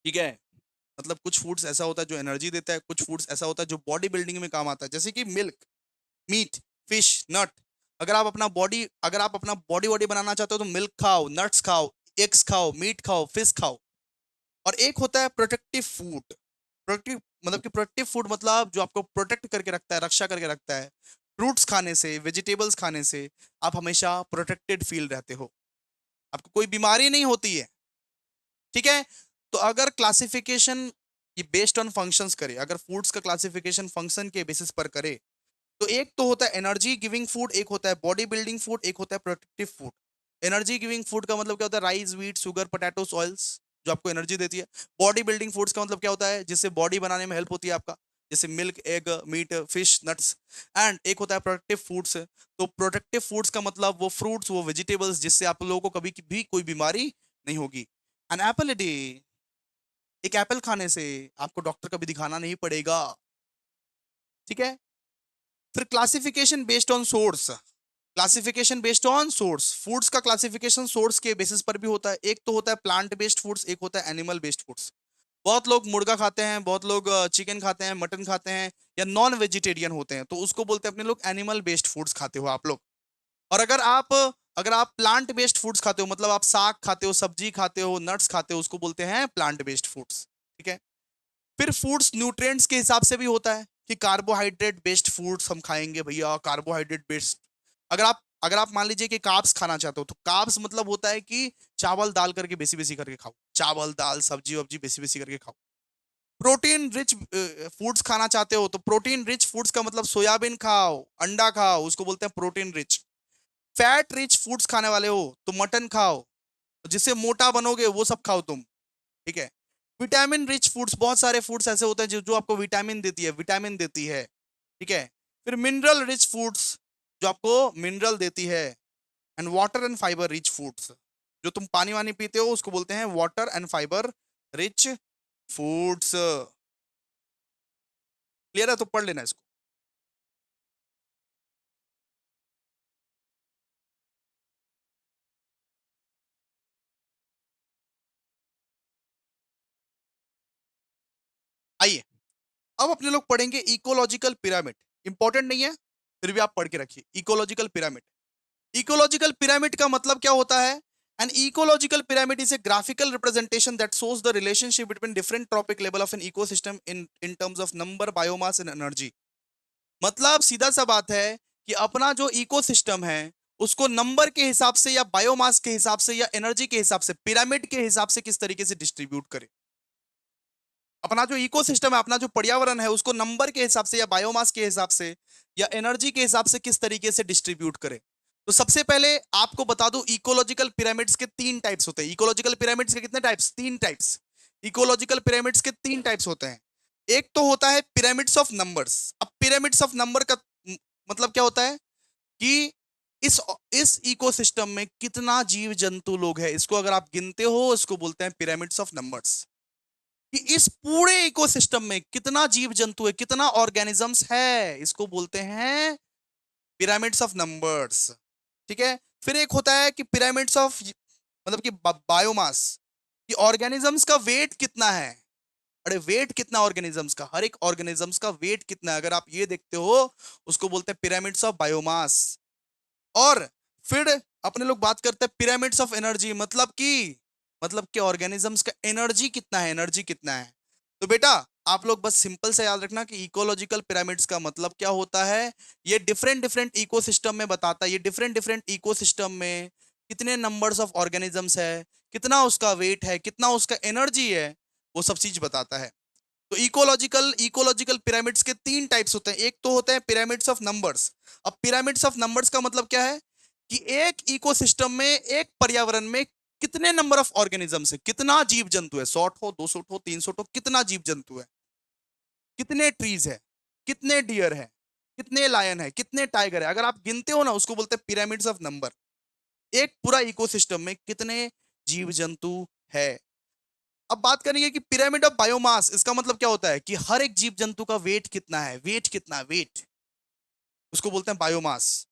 Speaker 1: ठीक है। मतलब कुछ फूड्स ऐसा होता है जो एनर्जी देता है, कुछ फूड्स ऐसा होता है जो बॉडी बिल्डिंग में काम आता है, जैसे कि मिल्क, मीट, फिश, नट। अगर आप अपना बॉडी वॉडी बनाना चाहते हो तो मिल्क खाओ, नट्स खाओ, एग्स खाओ, मीट खाओ, फिश खाओ। और एक होता है प्रोटेक्टिव फूड। प्रोटेक्टिव मतलब कि प्रोटेक्टिव फूड मतलब जो आपको प्रोटेक्ट करके रखता है, रक्षा करके रखता है। फ्रूट्स खाने से, वेजिटेबल्स खाने से आप हमेशा प्रोटेक्टेड फील रहते हो, आपको कोई बीमारी नहीं होती है, ठीक है। तो अगर क्लासिफिकेशन ये बेस्ड ऑन फंक्शंस करे, अगर फूड्स का क्लासिफिकेशन फंक्शन के बेसिस पर करे, तो एक तो होता है एनर्जी गिविंग फूड, एक होता है बॉडी बिल्डिंग फूड, एक होता है protective food. Energy giving food का मतलब क्या होता है? Rice, wheat, sugar, potatoes, oils जो आपको एनर्जी देती है। बॉडी बिल्डिंग फूड्स का मतलब क्या होता है? जिससे बॉडी बनाने में हेल्प होती है आपका, जैसे milk, egg, meat, fish, nuts. And एक होता है प्रोडक्टिव फूड्स। तो प्रोडक्टिव फूड्स का मतलब वो फ्रूट्स, वो वेजिटेबल्स जिससे आप लोगों को कभी भी कोई बीमारी नहीं होगी। एन एप्पल ए डे, एक एप्पल खाने से आपको डॉक्टर कभी दिखाना नहीं पड़ेगा। ठीक है। फिर classification based on source. Classification based on source, foods का क्लासिफिकेशन सोर्स के बेसिस पर भी होता है। एक तो होता है प्लांट बेस्ड फूड्स, एक होता है एनिमल बेस्ड फूड्स। बहुत लोग मुर्गा खाते हैं, बहुत लोग चिकन खाते हैं, मटन खाते हैं, या नॉन वेजिटेरियन होते हैं, तो उसको बोलते हैं अपने लोग एनिमल बेस्ड फूड्स खाते हो आप लोग। और अगर आप प्लांट बेस्ड फूड्स खाते हो, मतलब आप साग खाते हो, सब्जी खाते हो, नट्स खाते हो, उसको बोलते हैं प्लांट बेस्ड फूड्स। ठीक है। फिर फूड्स न्यूट्रिएंट्स के हिसाब से भी होता है कि कार्बोहाइड्रेट बेस्ड फूड्स हम खाएंगे भैया, कार्बोहाइड्रेट बेस्ड। अगर आप मान लीजिए कि कार्ब्स खाना चाहते हो, तो कार्ब्स मतलब होता है कि चावल दाल करके बेसी बेसी करके खाओ, चावल दाल सब्जी वब्जी बेसी बेसी करके खाओ। प्रोटीन रिच फूड्स खाना चाहते हो, तो प्रोटीन रिच फूड्स का मतलब सोयाबीन खाओ, अंडा खाओ, उसको बोलते हैं protein rich. Fat rich foods खाने वाले हो तो मटन खाओ, जिससे मोटा बनोगे वो सब खाओ तुम। ठीक है। विटामिन रिच फूड्स, बहुत सारे फूड्स ऐसे होते हैं जो जो आपको विटामिन देती है। ठीक है। फिर मिनरल रिच फूड्स, जो आपको मिनरल देती है। And water and fibre rich foods, जो तुम पानी वानी पीते हो उसको बोलते हैं water and fibre rich foods. Clear है? तो पढ़ लेना इसको। आइए, अब अपने लोग पढ़ेंगे इकोलॉजिकल पिरामिड। इंपॉर्टेंट नहीं है, फिर भी आप पढ़ के रखिए इकोलॉजिकल पिरामिड। इकोलॉजिकल पिरामिड का मतलब क्या होता है? An ecological pyramid is a graphical representation that shows the relationship between different trophic level of an ecosystem in terms of number, biomass and energy। मतलब सीधा सा बात है कि अपना जो इकोसिस्टम है उसको नंबर के हिसाब से या बायोमास के हिसाब से या एनर्जी के हिसाब से, पिरामिड के हिसाब से किस तरीके से डिस्ट्रीब्यूट करे। अपना जो इकोसिस्टम है, अपना जो पर्यावरण है, उसको नंबर के हिसाब से या बायोमास के हिसाब से या एनर्जी के हिसाब से किस तरीके से डिस्ट्रीब्यूट करे। तो सबसे पहले आपको बता दूं, इकोलॉजिकल पिरामिड्स के तीन टाइप्स होते हैं। इकोलॉजिकल पिरामिड्स के कितने टाइप्स? तीन टाइप्स। इकोलॉजिकल पिरामिड्स के तीन टाइप्स होते हैं। एक तो होता है पिरामिड्स ऑफ नंबर्स। अब पिरामिड्स ऑफ नंबर का मतलब क्या होता है कि इस इस इकोसिस्टम में कितना जीव जंतु लोग हैं, इसको अगर आप गिनते हो, इसको बोलते हैं पिरामिड्स ऑफ नंबर्स। कि इस पूरे इकोसिस्टम में कितना जीव जंतु है, कितना ऑर्गेनिजम्स है, इसको बोलते हैं पिरामिड्स ऑफ नंबर्स। ठीक है। फिर एक होता है कि पिरामिड्स ऑफ, मतलब कि बायोमास, कि ऑर्गेनिजम्स का वेट कितना है। अरे वेट कितना ऑर्गेनिजम्स का, हर एक ऑर्गेनिजम्स का वेट कितना है, अगर आप ये देखते हो, उसको बोलते हैं पिरामिड्स ऑफ बायोमास। और फिर अपने लोग बात करते हैं पिरामिड्स ऑफ एनर्जी, मतलब कि ऑर्गेनिजम्स का एनर्जी कितना है, एनर्जी कितना है। तो बेटा आप लोग बस सिंपल से याद रखना कि इकोलॉजिकल पिरामिड्स का मतलब क्या होता है। ये डिफरेंट डिफरेंट इकोसिस्टम में बताता है, ये डिफरेंट डिफरेंट इकोसिस्टम में कितने नंबर्स ऑफ ऑर्गेनिजम्स है, कितना उसका वेट है, कितना उसका एनर्जी है, वो सब चीज बताता है। तो इकोलॉजिकल इकोलॉजिकल पिरामिड्स के तीन टाइप्स होते हैं। एक तो होते हैं पिरामिड्स ऑफ नंबर्स। अब पिरामिड्स ऑफ नंबर्स का मतलब क्या है कि एक इकोसिस्टम में, एक पर्यावरण में कितने नंबर ऑफ ऑर्गेनिजम्स है, कितना जीव जंतु है, 100 हो, 200 हो, 300 हो, कितना जीव जंतु है, कितने ट्रीज है, कितने डियर है, कितने लायन है, कितने टाइगर है, अगर आप गिनते हो ना, उसको बोलते हैं पिरामिड्स ऑफ नंबर। एक पूरा इकोसिस्टम में कितने जीव जंतु है। अब बात करेंगे कि पिरामिड ऑफ बायोमास, इसका मतलब क्या होता है कि हर एक जीव जंतु का वेट कितना है, वेट कितना है, वेट, उसको बोलते हैं बायोमास।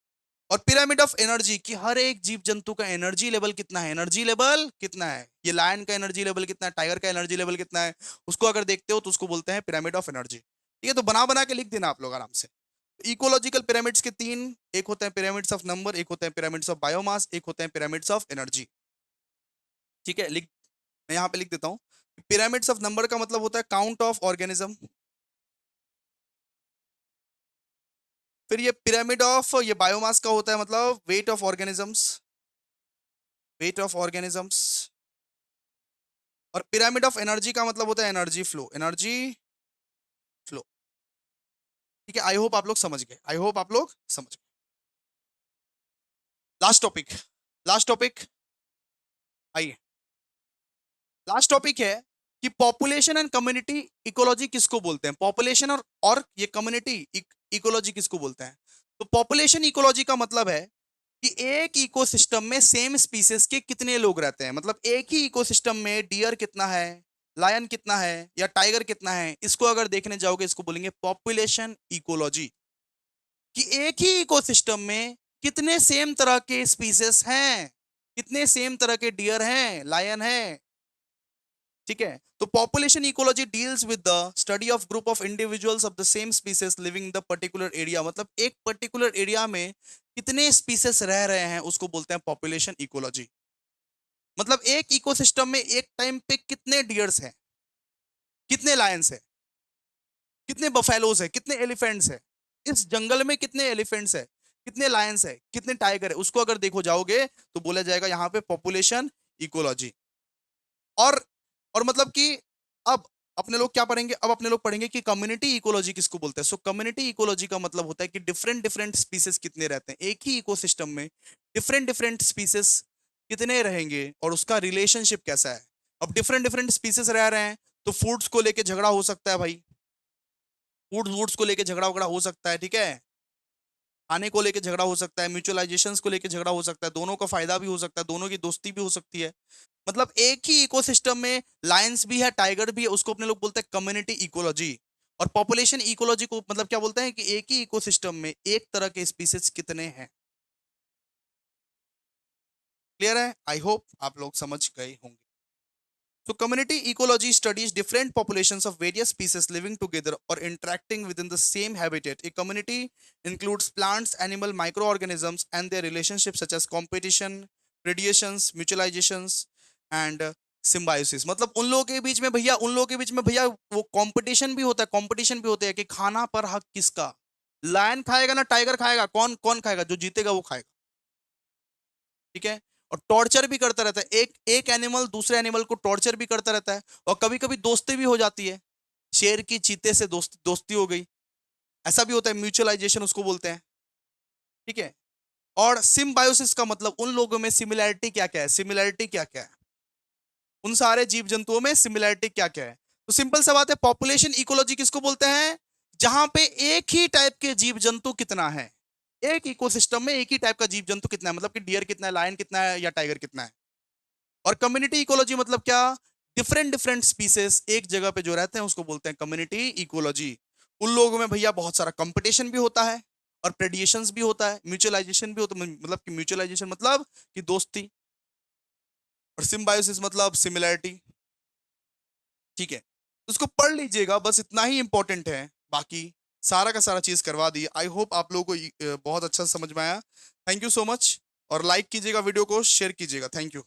Speaker 1: और पिरामिड ऑफ एनर्जी, कि हर एक जीव जंतु का एनर्जी लेवल कितना है, एनर्जी लेवल कितना है, ये लायन का एनर्जी लेवल कितना है, टाइगर का एनर्जी लेवल कितना है, उसको अगर देखते हो तो उसको बोलते हैं पिरामिड ऑफ एनर्जी। ठीक है। तो बना बना के लिख देना आप लोग आराम से। इकोलॉजिकल पिरामिड्स के तीन, एक होते हैं पिरामिड्स ऑफ नंबर, एक होते हैं पिरामिड्स ऑफ बायोमास, एक होते हैं पिरामिड्स ऑफ एनर्जी। ठीक है। लिख, मैं यहाँ पे लिख देता हूँ। पिरामिड्स ऑफ नंबर का मतलब होता है काउंट ऑफ ऑर्गेनिज्म। फिर ये पिरामिड ऑफ, ये बायोमास का होता है मतलब weight of organisms, weight of organisms. और पिरामिड ऑफ एनर्जी का मतलब होता है एनर्जी फ्लो, एनर्जी फ्लो। ठीक है। आई होप आप लोग समझ गए, आई होप आप लोग समझ गए। लास्ट टॉपिक, लास्ट टॉपिक, आइए। लास्ट टॉपिक है कि पॉपुलेशन एंड कम्युनिटी इकोलॉजी किसको बोलते हैं, पॉपुलेशन और ये कम्युनिटी इकोलॉजी किसको बोलते हैं। तो पॉपुलेशन इकोलॉजी का मतलब है कि एक इकोसिस्टम में सेम स्पीसीज के कितने लोग रहते हैं, मतलब एक ही इकोसिस्टम में डियर कितना है, लायन कितना है या टाइगर कितना है, इसको अगर देखने जाओगे इसको बोलेंगे पॉपुलेशन इकोलॉजी। कि एक ही इकोसिस्टम में कितने सेम तरह के स्पीसीज हैं, कितने सेम तरह के डियर हैं, लायन हैं, ठीक है। तो population ecology deals with the study of group of individuals of the same species living in the particular area, मतलब एक पर्टिकुलर एरिया में कितने स्पीसीज रह रहे हैं उसको बोलते हैं पॉपुलेशन इकोलॉजी। मतलब एक इकोसिस्टम में एक टाइम पे कितने डियर्स हैं, कितने लायंस है, कितने बफेलोज है, कितने एलिफेंट्स है, इस जंगल में कितने एलिफेंट्स है, कितने लायंस है, कितने टाइगर है, उसको अगर देखो जाओगे तो बोला जाएगा यहाँ पे पॉपुलेशन इकोलॉजी। और और मतलब कि अब अपने लोग क्या पढ़ेंगे, अब अपने लोग पढ़ेंगे कि कम्युनिटी इकोलॉजी किसको बोलते हैं। सो कम्युनिटी इकोलॉजी का मतलब होता है कि डिफरेंट डिफरेंट स्पीसीज कितने रहते हैं एक ही इकोसिस्टम में, डिफरेंट डिफरेंट स्पीसीज कितने रहेंगे और उसका रिलेशनशिप कैसा है। अब डिफरेंट डिफरेंट स्पीसीज रह रहे हैं तो फूड्स को लेके झगड़ा हो सकता है भाई, फूड्स वूड्स को लेके झगड़ा वगड़ा हो सकता है, ठीक है। खाने को लेके झगड़ा हो सकता है, म्यूचुअलाइजेशंस को लेके झगड़ा हो सकता है, दोनों का फायदा भी हो सकता है, दोनों की दोस्ती भी हो सकती है। मतलब एक ही इकोसिस्टम में लायंस भी है, टाइगर भी है, उसको अपने लोग बोलते हैं कम्युनिटी इकोलॉजी। और पॉपुलेशन इकोलॉजी को मतलब क्या बोलते हैं कि एक ही इकोसिस्टम में एक तरह के स्पीसीज कितने हैं। क्लियर है, आई होप आप लोग समझ गए होंगे। So community ecology studies different populations of various species living together or interacting within the same habitat. A community includes plants, animal, microorganisms and their relationships such as competition, predations, mutualizations and symbiosis. मतलब उन लोगों के बीच में भैया, उन लोगों के बीच में भैया वो कंपटीशन भी होता है, कंपटीशन भी होता है कि खाना पर हक किसका, लायन खाएगा ना टाइगर खाएगा, कौन कौन खाएगा, जो जीतेगा वो खाएगा, ठीक है। और टॉर्चर भी करता रहता है, एक एक एनिमल दूसरे एनिमल को टॉर्चर भी करता रहता है, और कभी कभी दोस्ती भी हो जाती है, शेर की चीते से दोस्ती हो गई, ऐसा भी होता है, म्यूचुअलाइजेशन उसको बोलते हैं, ठीक है। और सिम्बायोसिस का मतलब उन लोगों में सिमिलैरिटी क्या क्या है, सिमिलैरिटी क्या क्या है, उन सारे जीव जंतुओं में सिमिलैरिटी क्या क्या है। तो सिंपल सा बात है, पॉपुलेशन इकोलॉजी किसको बोलते हैं, जहां पे एक ही टाइप के जीव जंतु कितना है, एक इकोसिस्टम में एक ही टाइप का जीव जंतु कितना है, मतलब कि डियर कितना है, लायन कितना है या टाइगर कितना है। और कम्युनिटी इकोलॉजी मतलब क्या, डिफरेंट डिफरेंट स्पीसीज एक जगह पे जो रहते हैं उसको बोलते हैं कम्युनिटी इकोलॉजी। उन लोगों में भैया बहुत सारा कंपटीशन भी होता है और प्रेडिएशंस भी होता है, म्यूचुअलाइजेशन भी होता है, मतलब कि म्यूचुअलाइजेशन मतलब कि दोस्ती, और सिम्बायोसिस मतलब सिमिलैरिटी, ठीक है। तो उसको पढ़ लीजिएगा, बस इतना ही इंपॉर्टेंट है, बाकी सारा का सारा चीज करवा दी। आई होप आप लोगों को बहुत अच्छा समझ में आया। थैंक यू सो मच, और लाइक कीजिएगा वीडियो को, शेयर कीजिएगा, थैंक यू।